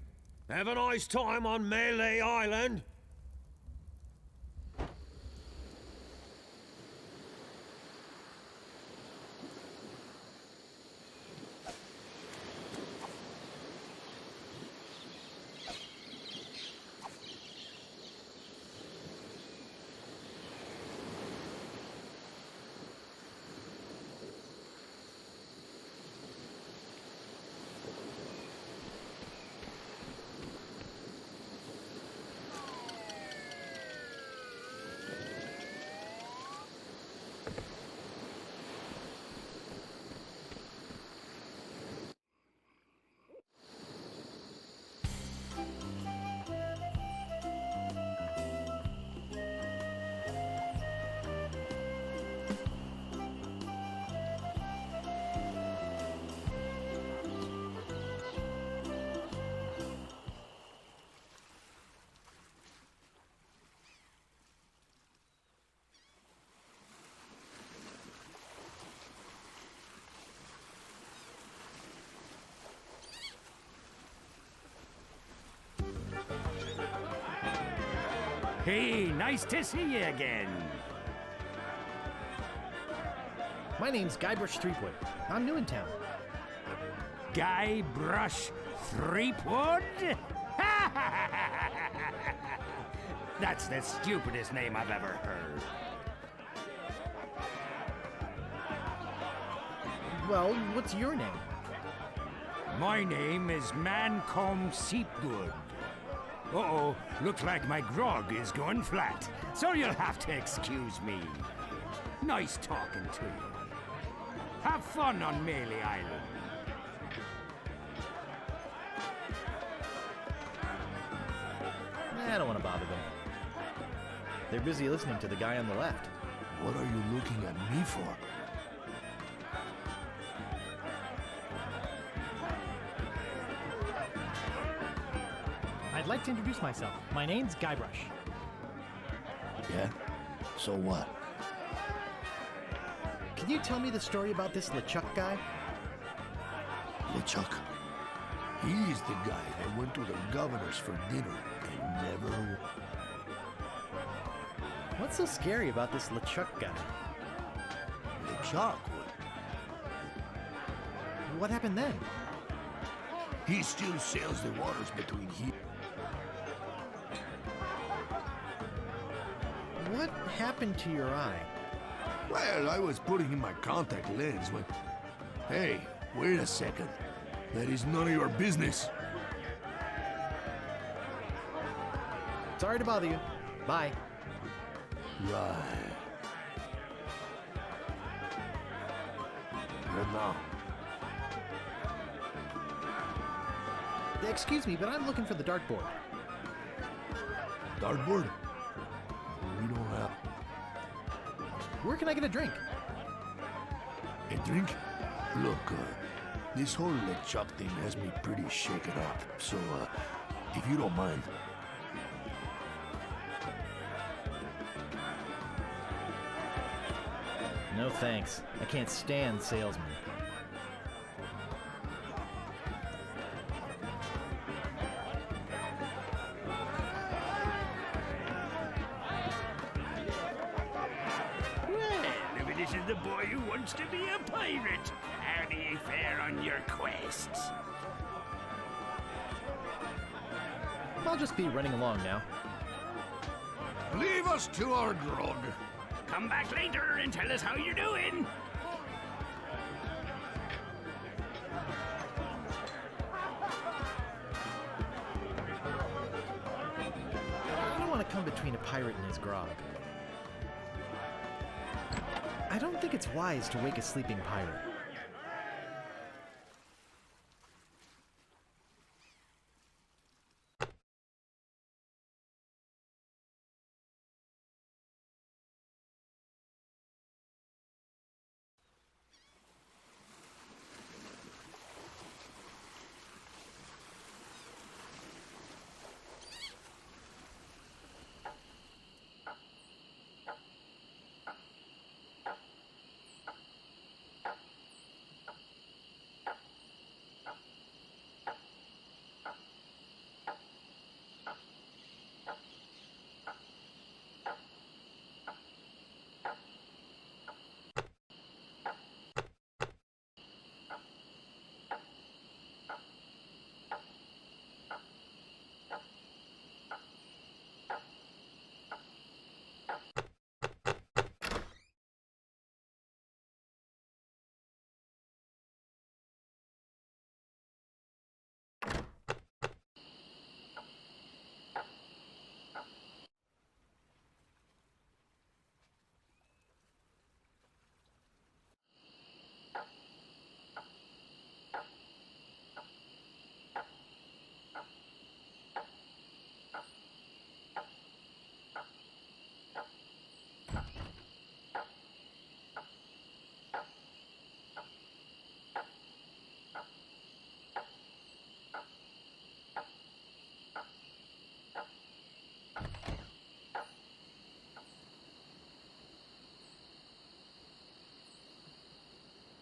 Have a nice time on Melee Island. Hey, nice to see you again. My name's Guybrush Threepwood. I'm new in town. Guybrush Threepwood? That's the stupidest name I've ever heard. Well, what's your name? My name is Mancomb Seepgood. Uh-oh, looks like my grog is going flat, so you'll have to excuse me. Nice talking to you. Have fun on Melee Island. I don't want to bother them. They're busy listening to the guy on the left. What are you looking at me for? I'd like to introduce myself. My name's Guybrush. Yeah? So what? Can you tell me the story about this LeChuck guy? LeChuck. He's the guy that went to the governor's for dinner and never... What's so scary about this LeChuck guy? LeChuck? What happened then? He still sails the waters between here. What happened to your eye? Well, I was putting in my contact lens when... Hey, wait a second. That is none of your business. Sorry to bother you. Bye. Right. And now? Excuse me, but I'm looking for the dartboard. Dartboard? We don't have... Where can I get a drink? A drink? Look, this whole LeChuck thing has me pretty shaken up, so, if you don't mind... No thanks. I can't stand salesmen. Well, if it isn't the boy who wants to be a pirate, how do you fare on your quests? I'll just be running along now. Leave us to our grog. Come back later and tell us how you're doing. I don't want to come between a pirate and his grog. I don't think it's wise to wake a sleeping pirate.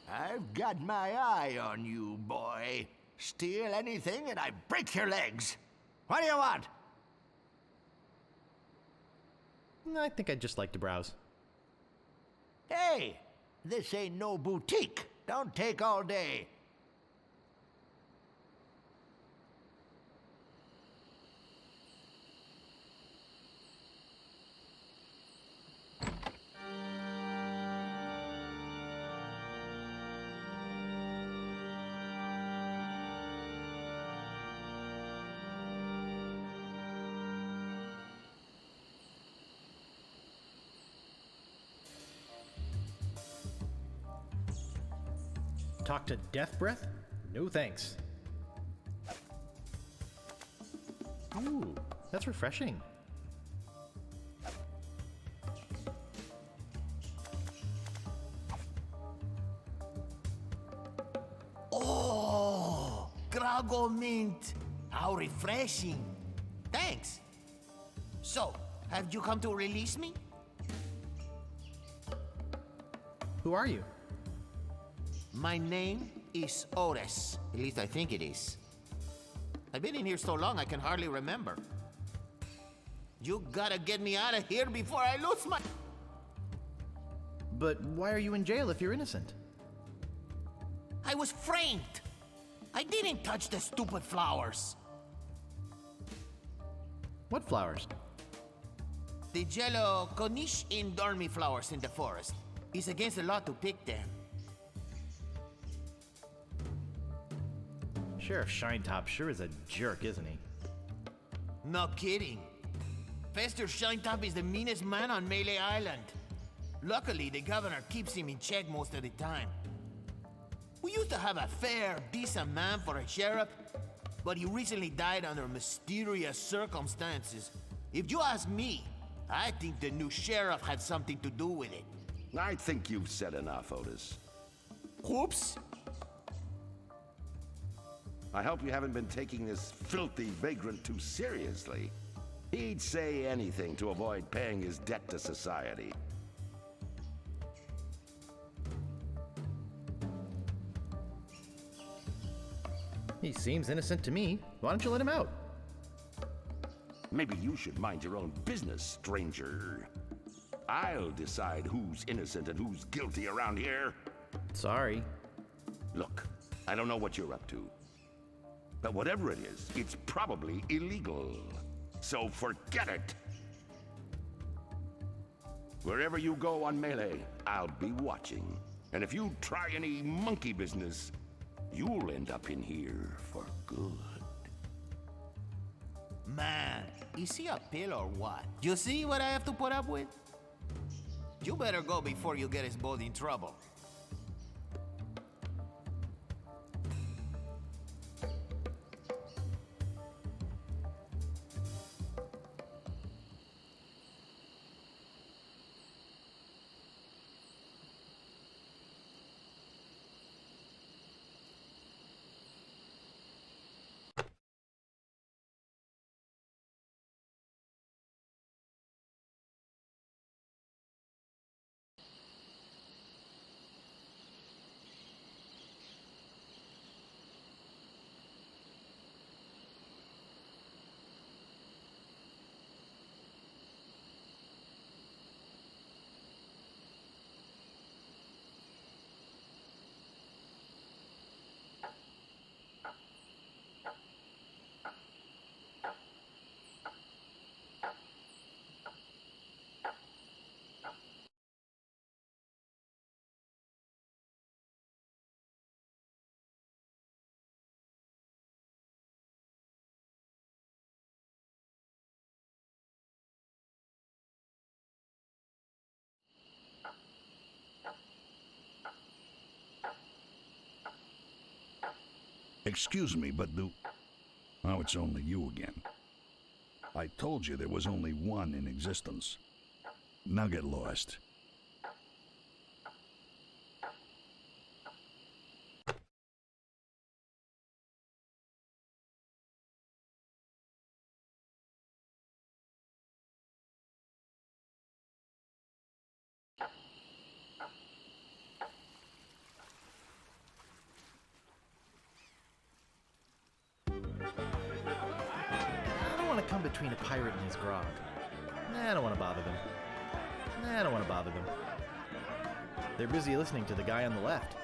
I've got my eye on you, boy. Steal anything and I break your legs. What do you want? I think I'd just like to browse. Hey, this ain't no boutique. Don't take all day. Talk to Death Breath? No thanks. Ooh, that's refreshing. Oh, Grago Mint. How refreshing. Thanks. So, have you come to release me? Who are you? My name is Otis. At least I think it is. I've been in here so long I can hardly remember. You gotta get me out of here before I lose my... But why are you in jail if you're innocent? I was framed. I didn't touch the stupid flowers. What flowers? The yellow Konish Indormi flowers in the forest. It's against the law to pick them. Sheriff Shinetop sure is a jerk, isn't he? No kidding. Fester Shinetop is the meanest man on Melee Island. Luckily, the governor keeps him in check most of the time. We used to have a fair, decent man for a sheriff, but he recently died under mysterious circumstances. If you ask me, I think the new sheriff had something to do with it. I think you've said enough, Otis. Whoops. I hope you haven't been taking this filthy vagrant too seriously. He'd say anything to avoid paying his debt to society. He seems innocent to me. Why don't you let him out? Maybe you should mind your own business, stranger. I'll decide who's innocent and who's guilty around here. Sorry. Look, I don't know what you're up to. But whatever it is, it's probably illegal. So forget it! Wherever you go on Melee, I'll be watching. And if you try any monkey business, you'll end up in here for good. Man, is he a pill or what? You see what I have to put up with? You better go before you get us both in trouble. Excuse me, but oh, it's only you again. I told you there was only one in existence. Now get lost. Come between a pirate and his grog. Nah, I don't want to bother them. Nah, I don't want to bother them. They're busy listening to the guy on the left.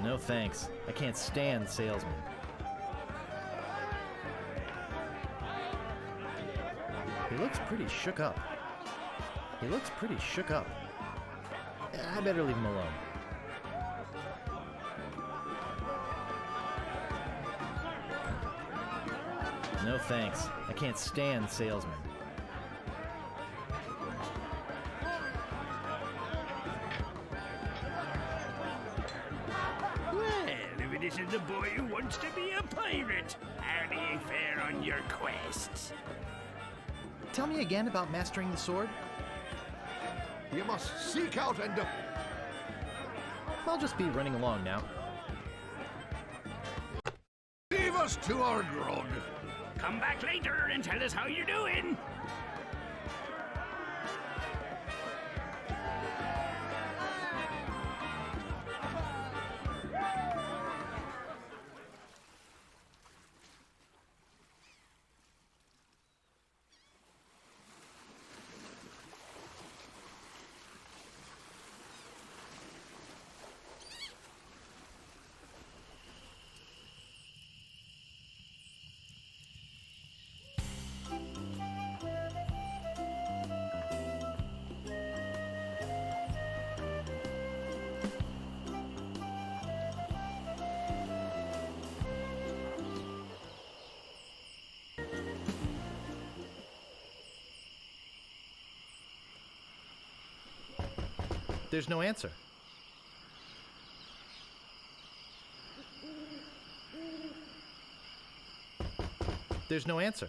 No thanks. I can't stand salesmen. He looks pretty shook up. I better leave him alone. No thanks. I can't stand salesmen. to the boy who wants to be a pirate. How do you fare on your quests? Tell me again about mastering the sword. You must seek out and I'll just be running along now. leave us to our grog. Come back later and tell us how you're doing. There's no answer. There's no answer.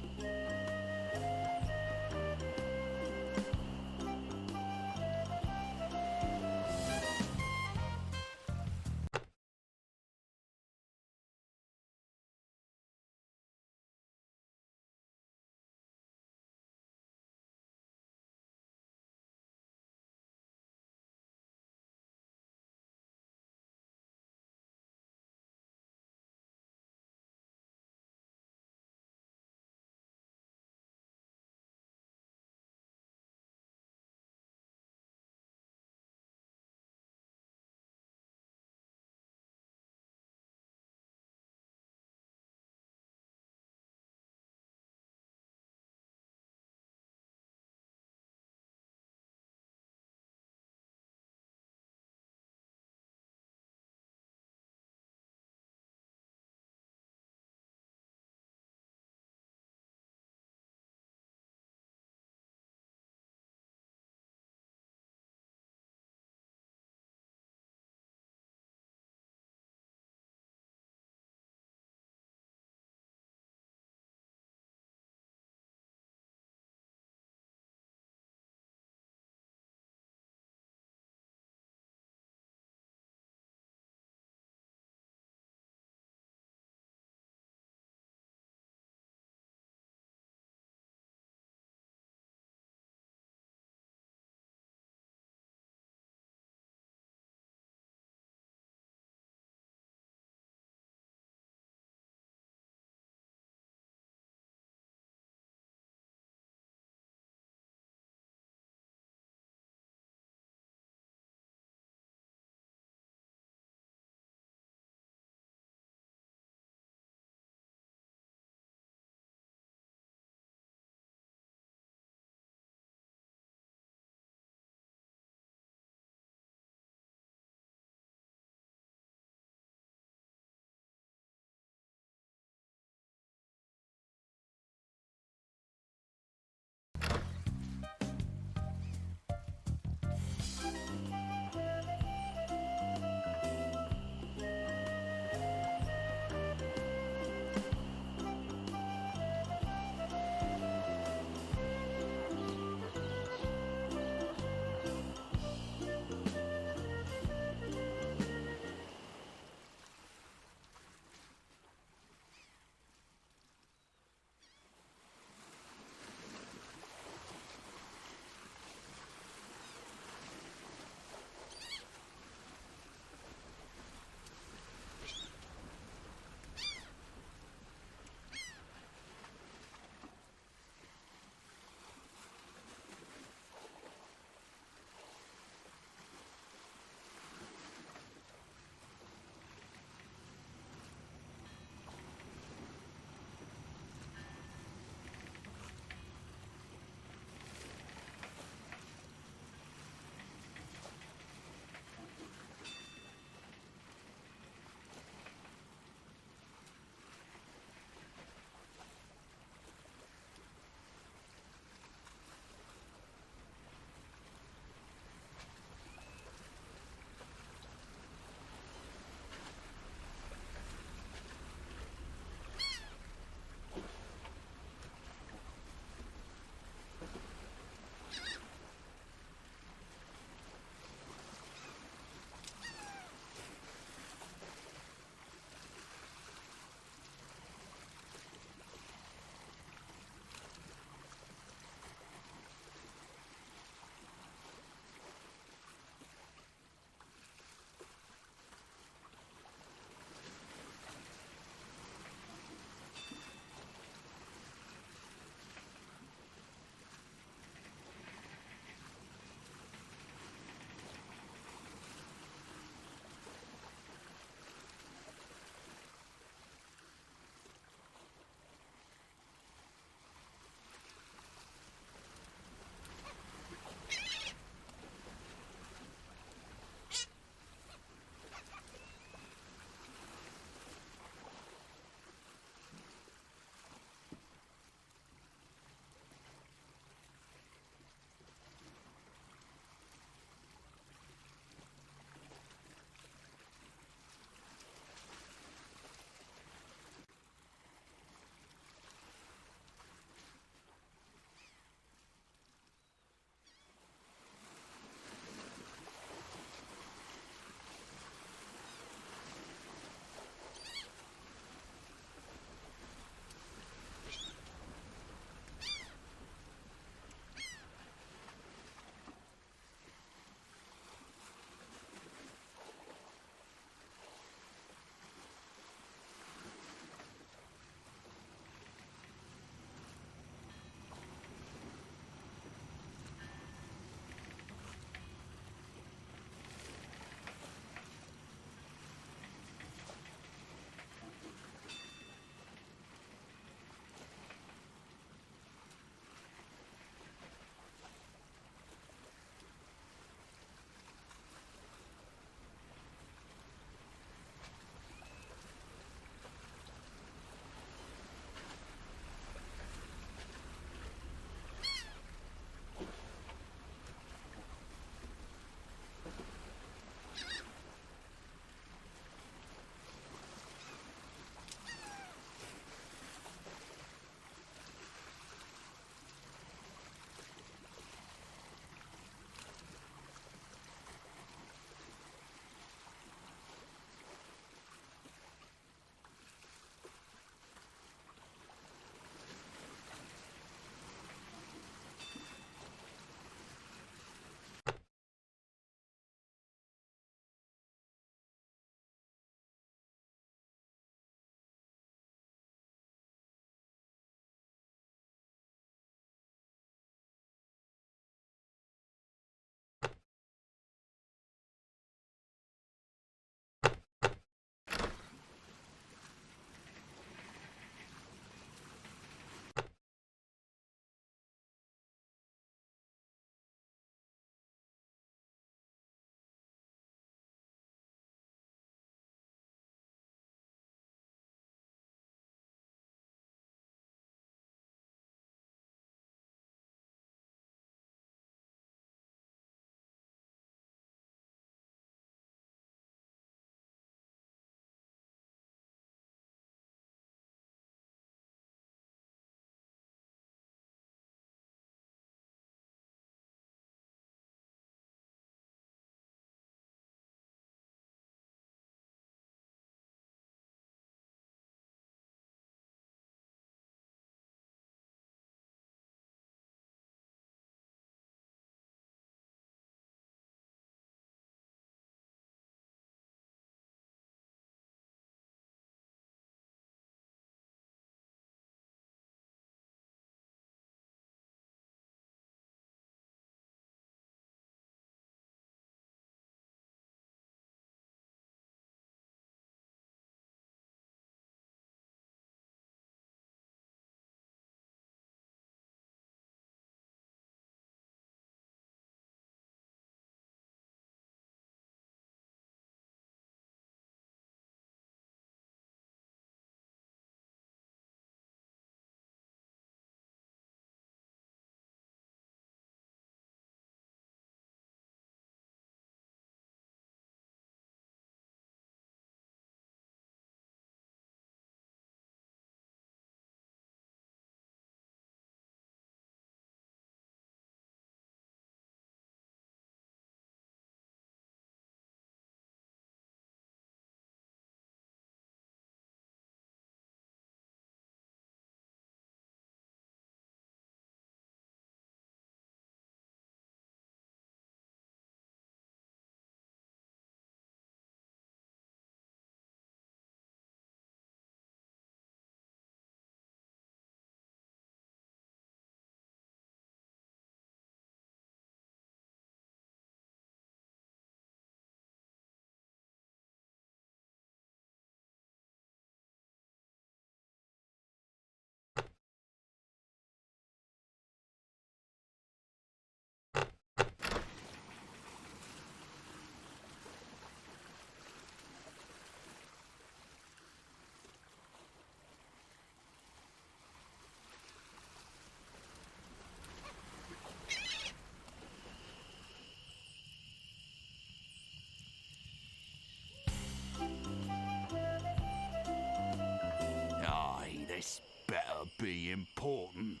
be important.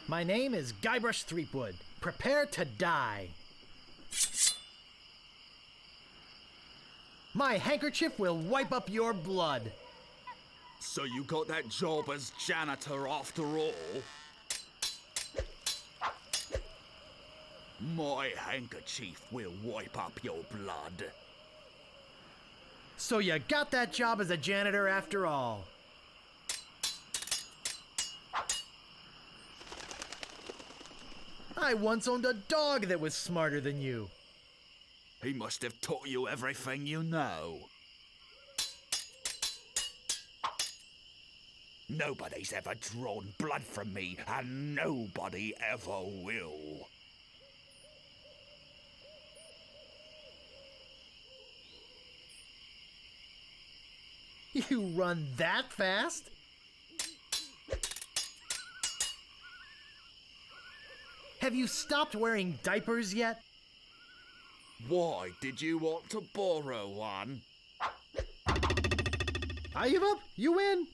My name is Guybrush Threepwood. Prepare to die. My handkerchief will wipe up your blood. So you got that job as janitor after all? My handkerchief will wipe up your blood. So you got that job as a janitor after all. I once owned a dog that was smarter than you. He must have taught you everything you know. Nobody's ever drawn blood from me, and nobody ever will. You run that fast? Have you stopped wearing diapers yet? Why did you want to borrow one? I give up. You win.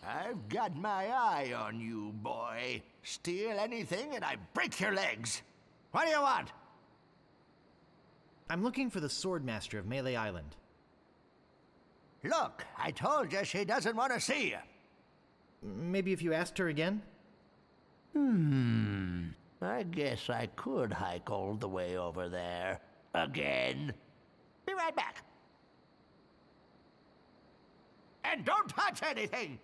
I've got my eye on you, boy. Steal anything and I break your legs. What do you want? I'm looking for the Swordmaster of Melee Island. Look, I told you she doesn't want to see you. Maybe if you asked her again? I guess I could hike all the way over there. Again. Be right back. And don't touch anything!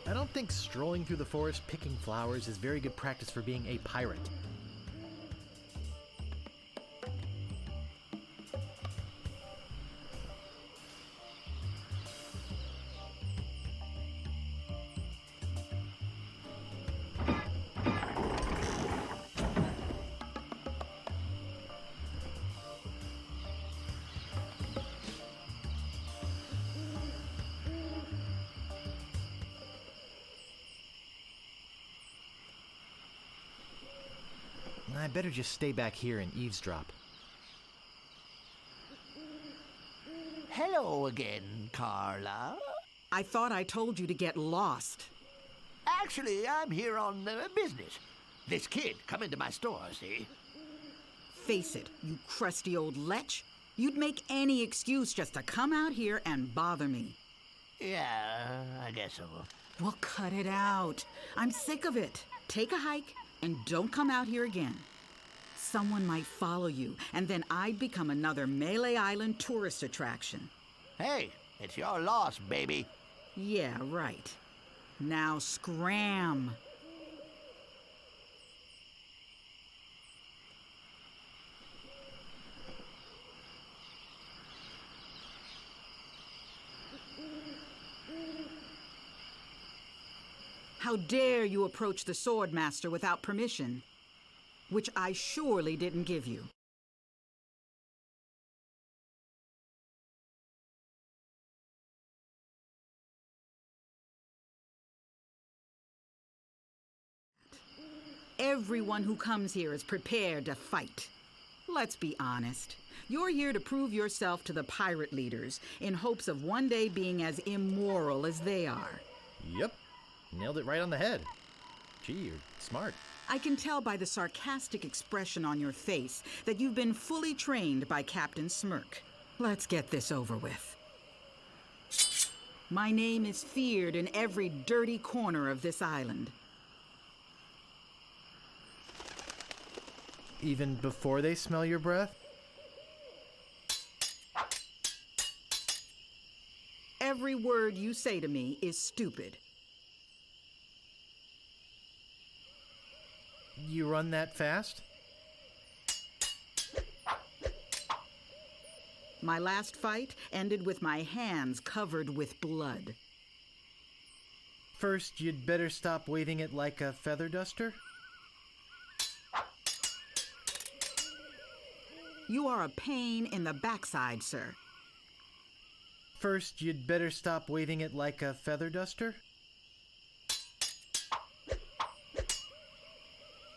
I don't think strolling through the forest picking flowers is very good practice for being a pirate. I better just stay back here and eavesdrop. Hello again, Carla. I thought I told you to get lost. Actually, I'm here on business. This kid come into my store, see? Face it, you crusty old lech. You'd make any excuse just to come out here and bother me. Yeah, I guess so. Well, cut it out. I'm sick of it. Take a hike and don't come out here again. Someone might follow you, and then I'd become another Melee Island tourist attraction. Hey, it's your loss, baby. Yeah, right. Now scram. How dare you approach the Swordmaster without permission? Which I surely didn't give you. Everyone who comes here is prepared to fight. Let's be honest. You're here to prove yourself to the pirate leaders in hopes of one day being as immoral as they are. Yep. Nailed it right on the head. Gee, you're smart. I can tell by the sarcastic expression on your face that you've been fully trained by Captain Smirk. Let's get this over with. My name is feared in every dirty corner of this island. Even before they smell your breath? Every word you say to me is stupid. You run that fast? My last fight ended with my hands covered with blood. First, you'd better stop waving it like a feather duster? You are a pain in the backside, sir. First, you'd better stop waving it like a feather duster?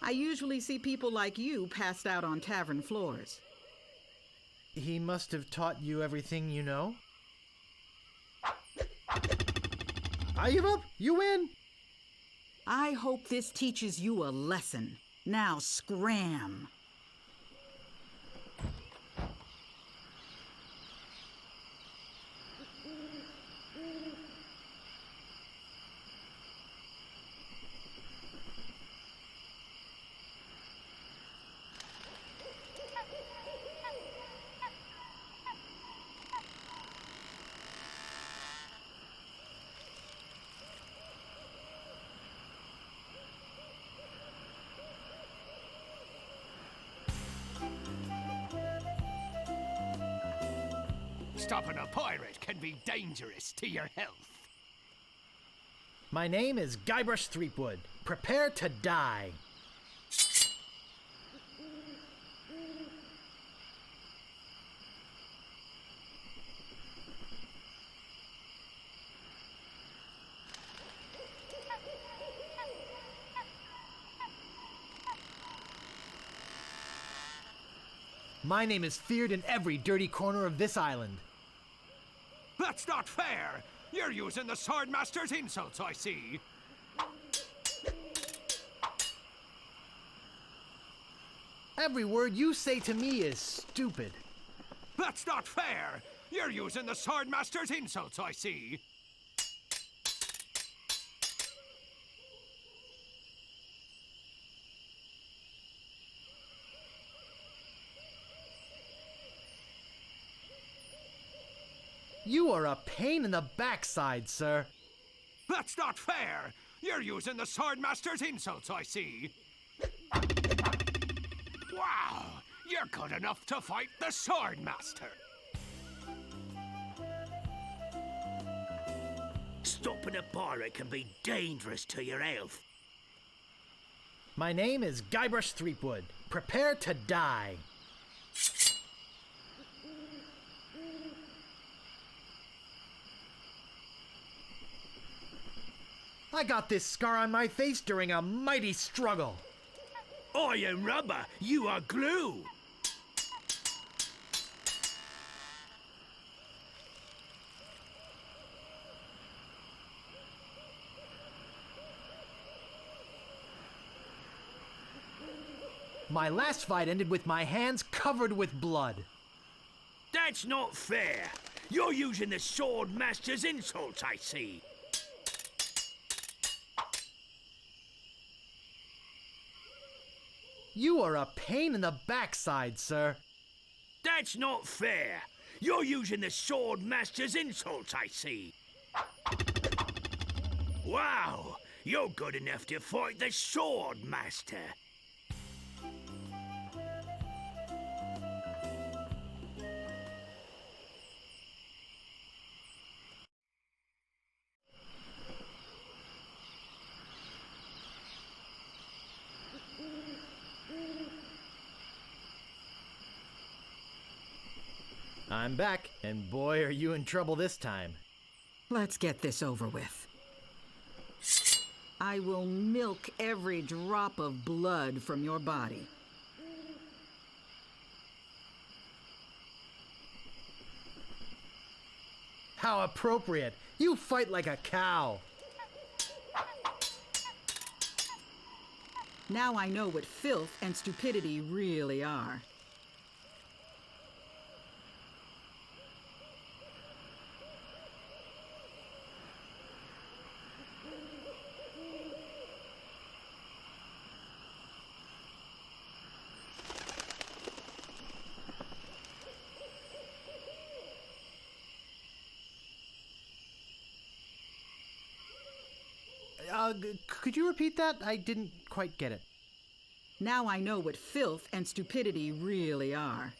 I usually see people like you passed out on tavern floors. He must have taught you everything you know? I give up! You win! I hope this teaches you a lesson. Now scram! Stopping a pirate can be dangerous to your health. My name is Guybrush Threepwood. Prepare to die. My name is feared in every dirty corner of this island. That's not fair! You're using the Swordmaster's insults, I see. Every word you say to me is stupid. That's not fair! You're using the Swordmaster's insults, I see. You are a pain in the backside, sir. That's not fair! You're using the Swordmaster's insults, I see. Wow! You're good enough to fight the Swordmaster! Stopping a pirate can be dangerous to your health. My name is Guybrush Threepwood. Prepare to die. I got this scar on my face during a mighty struggle. I am rubber, you are glue. My last fight ended with my hands covered with blood. That's not fair. You're using the Swordmaster's insults, I see. You are a pain in the backside, sir. That's not fair. You're using the Sword Master's insults, I see. Wow, you're good enough to fight the Sword Master. I'm back, and boy, are you in trouble this time. Let's get this over with. I will milk every drop of blood from your body. How appropriate! You fight like a cow! Now I know what filth and stupidity really are. Could you repeat that? I didn't quite get it. Now I know what filth and stupidity really are.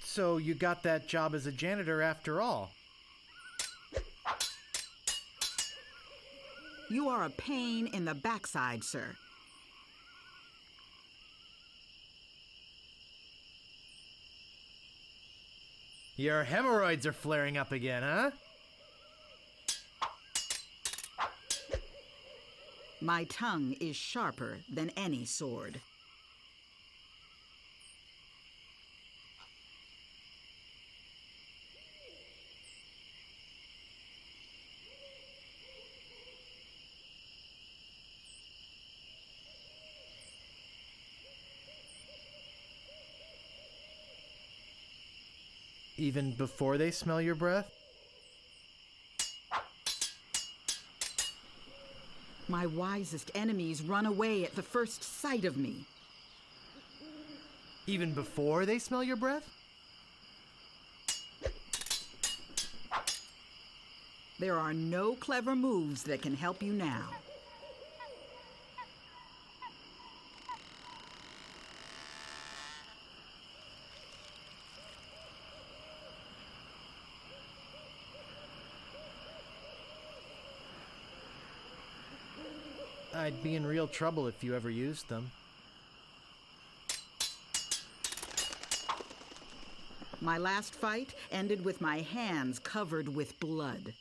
So you got that job as a janitor after all? You are a pain in the backside, sir. Your hemorrhoids are flaring up again, huh? My tongue is sharper than any sword. Even before they smell your breath? My wisest enemies run away at the first sight of me. Even before they smell your breath? There are no clever moves that can help you now. I'd be in real trouble if you ever used them. My last fight ended with my hands covered with blood.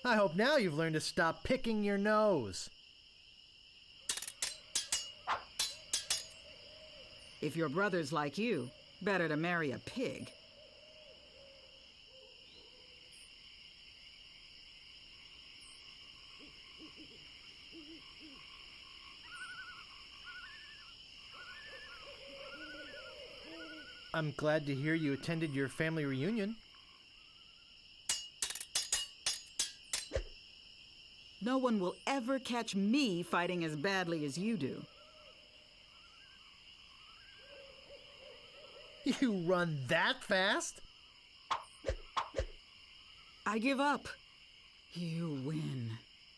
I hope now you've learned to stop picking your nose. If your brother's like you, better to marry a pig. I'm glad to hear you attended your family reunion. No one will ever catch me fighting as badly as you do. You run that fast? I give up. You win.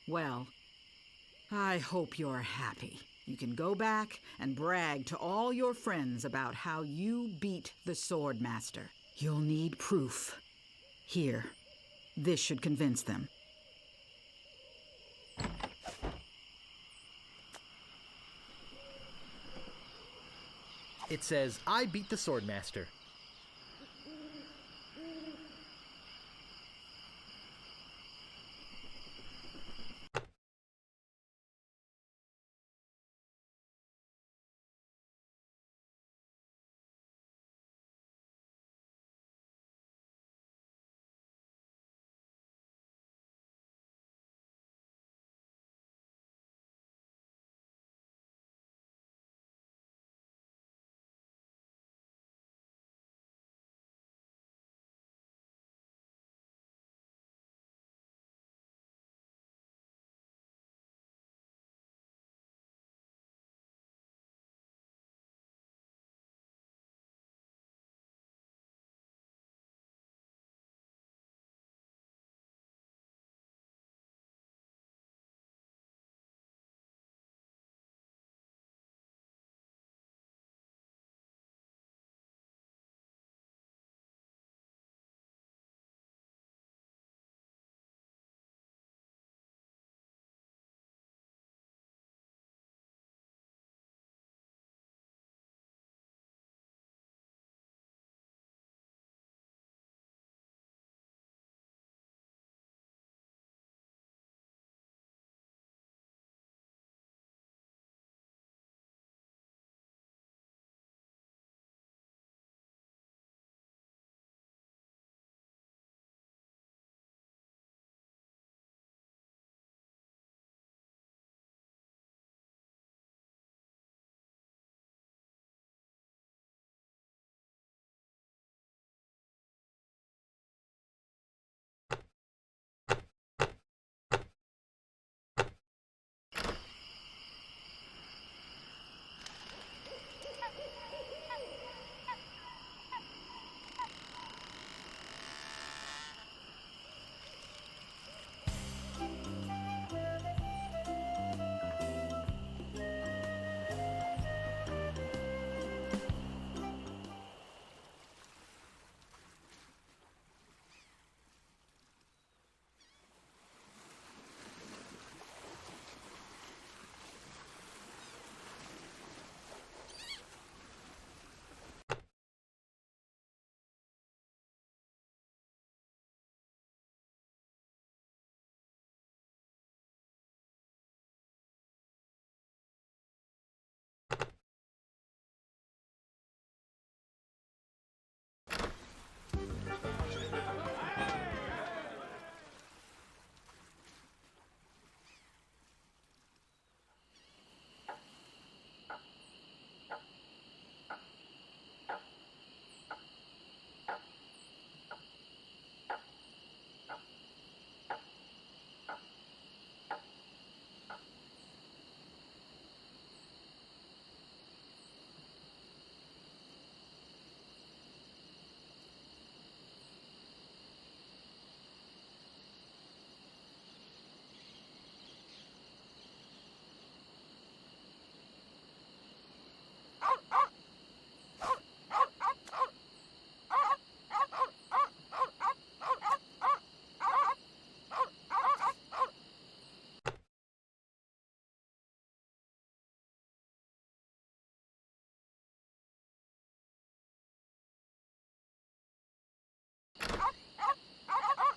Well, I hope you're happy. You can go back and brag to all your friends about how you beat the Sword Master. You'll need proof. Here, this should convince them. It says, I beat the Sword Master.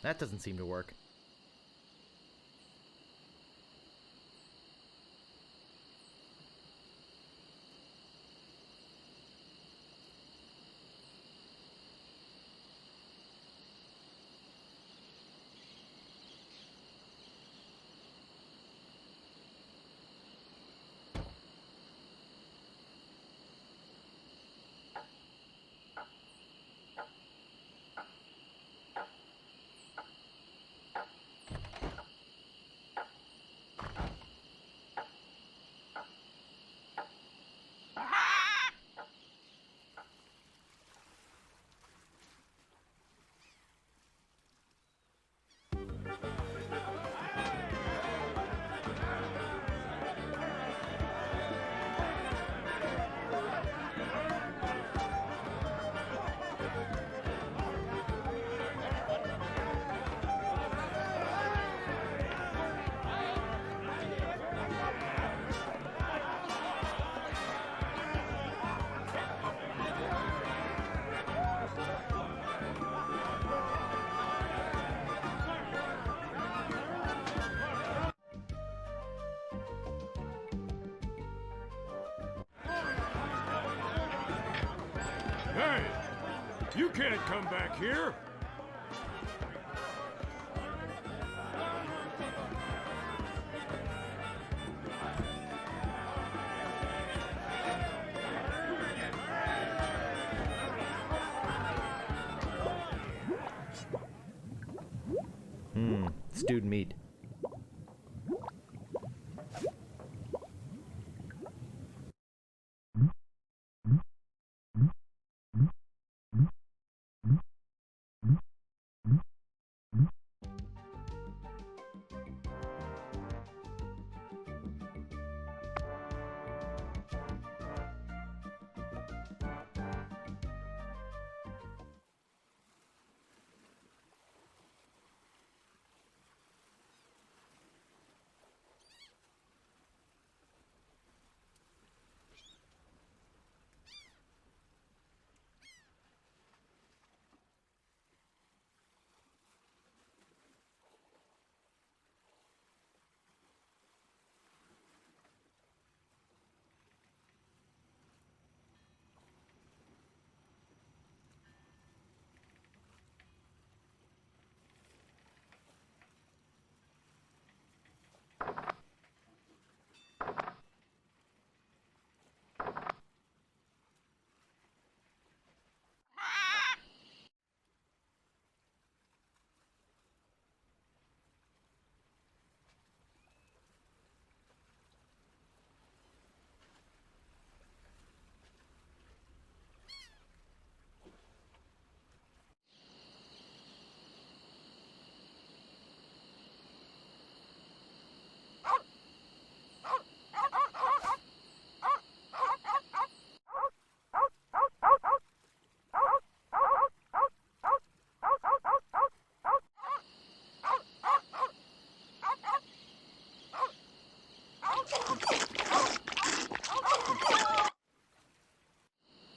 That doesn't seem to work. Hey! You can't come back here! Stewed meat.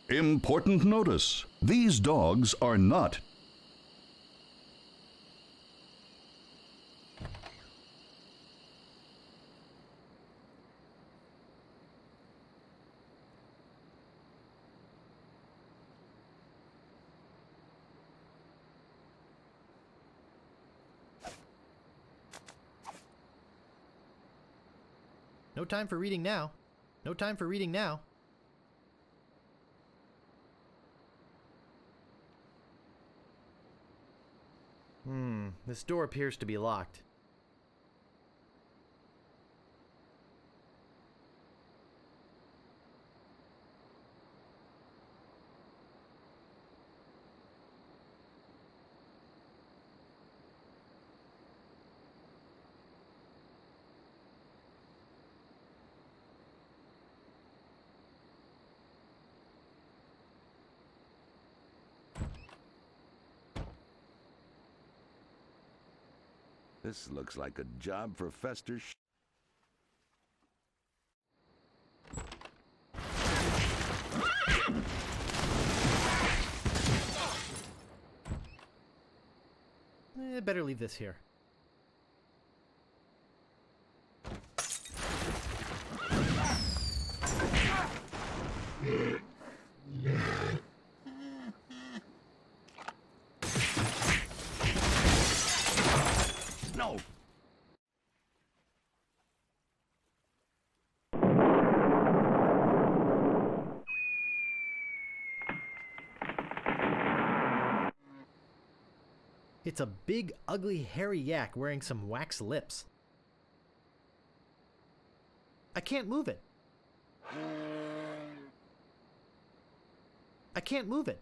Important notice. These dogs are not. No time for reading now. No time for reading now. This door appears to be locked. This looks like a job for Fester. Better leave this here. No! It's a big, ugly, hairy yak wearing some wax lips. I can't move it. I can't move it.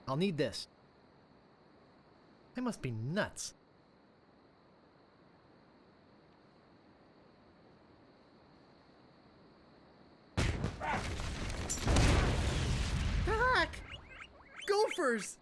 I'll need this. I must be nuts. Heck! Gophers!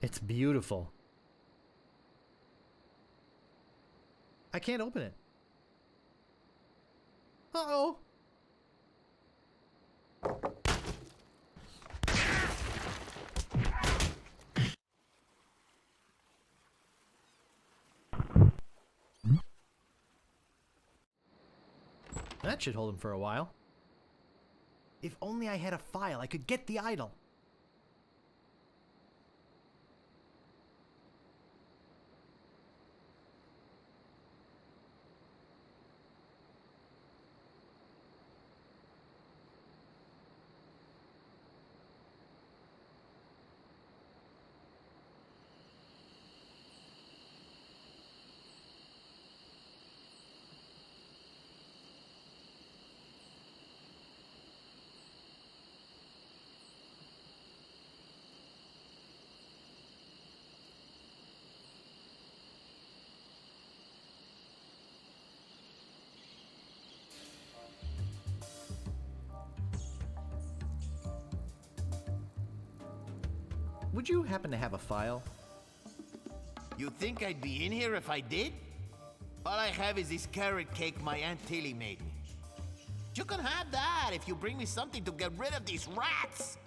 It's beautiful. I can't open it. Uh-oh. That should hold him for a while. If only I had a file, I could get the idol. Would you happen to have a file? You think I'd be in here if I did? All I have is this carrot cake my Aunt Tilly made me. You can have that if you bring me something to get rid of these rats.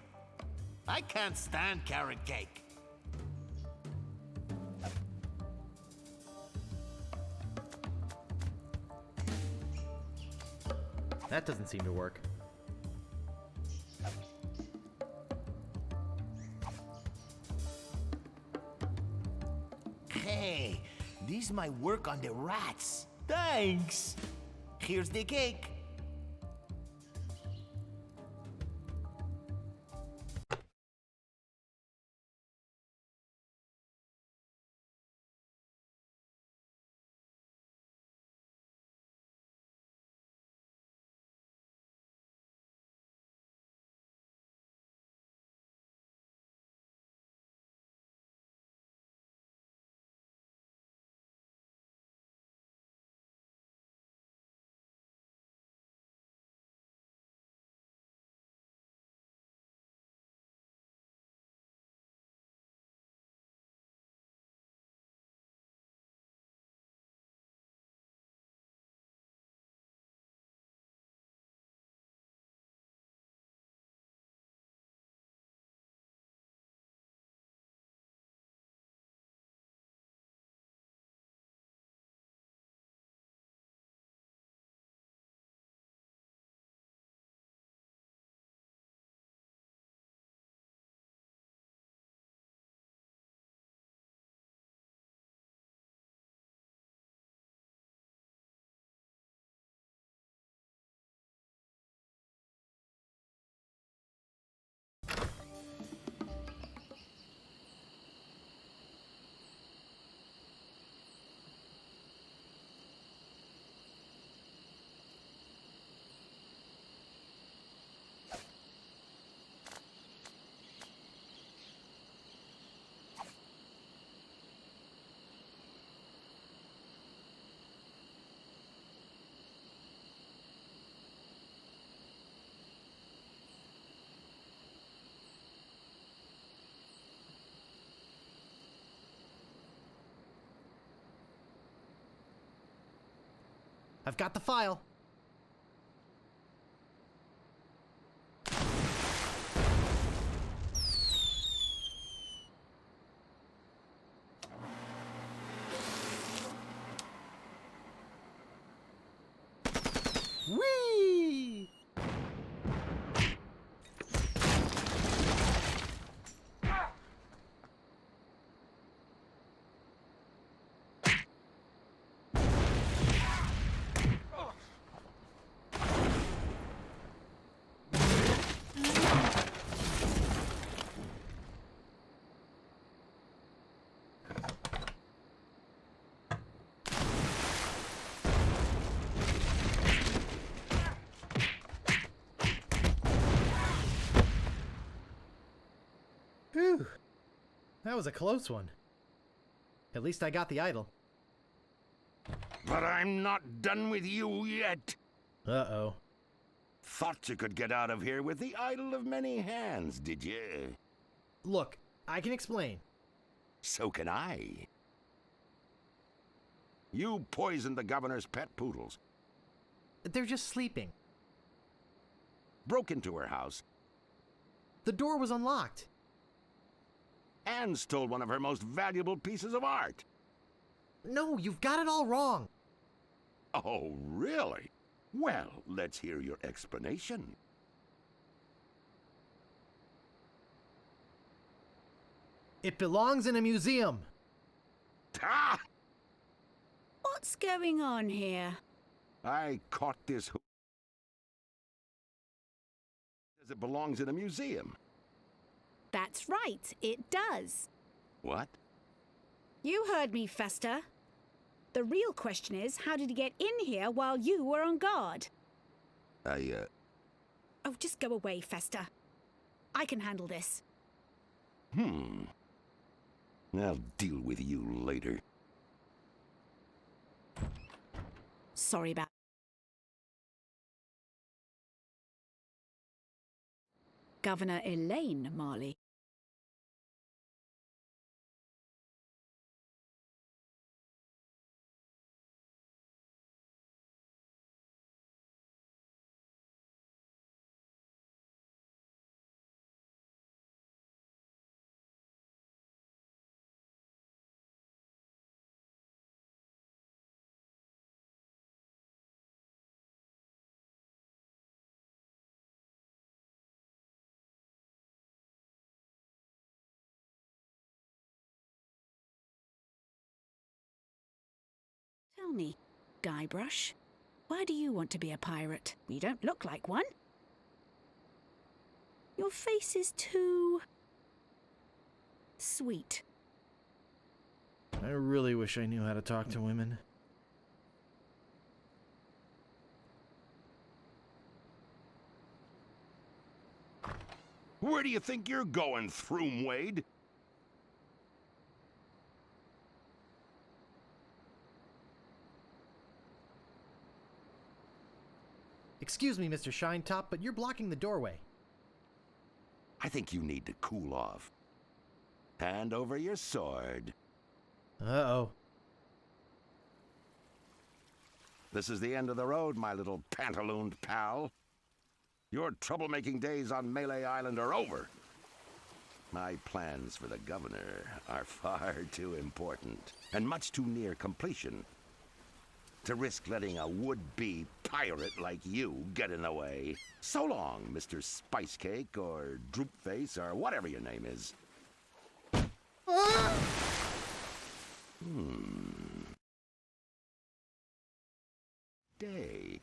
I can't stand carrot cake. That doesn't seem to work. Hey, this might work on the rats. Thanks. Here's the cake. I've got the file. Whee! Whew. That was a close one. At least I got the idol. But I'm not done with you yet. Uh-oh. Thought you could get out of here with the idol of many hands, did you? Look, I can explain. So can I. You poisoned the governor's pet poodles. They're just sleeping. Broke into her house. The door was unlocked. And stole one of her most valuable pieces of art. No, you've got it all wrong. Oh, really? Well, let's hear your explanation. It belongs in a museum. Ah! What's going on here? I caught this. Says it belongs in a museum. That's right, it does. What? You heard me, Fester. The real question is, how did he get in here while you were on guard? Oh, just go away, Fester. I can handle this. I'll deal with you later. Sorry about... Governor Elaine Marley. Tell me, Guybrush, why do you want to be a pirate? You don't look like one. Your face is too... sweet. I really wish I knew how to talk to women. Where do you think you're going, Throomwade? Excuse me, Mr. Shinetop, but you're blocking the doorway. I think you need to cool off. Hand over your sword. Uh-oh. This is the end of the road, my little pantalooned pal. Your troublemaking days on Melee Island are over. My plans for the governor are far too important and much too near completion to risk letting a would-be pirate like you get in the way. So long, Mr. Spicecake or Droopface or whatever your name is. Day.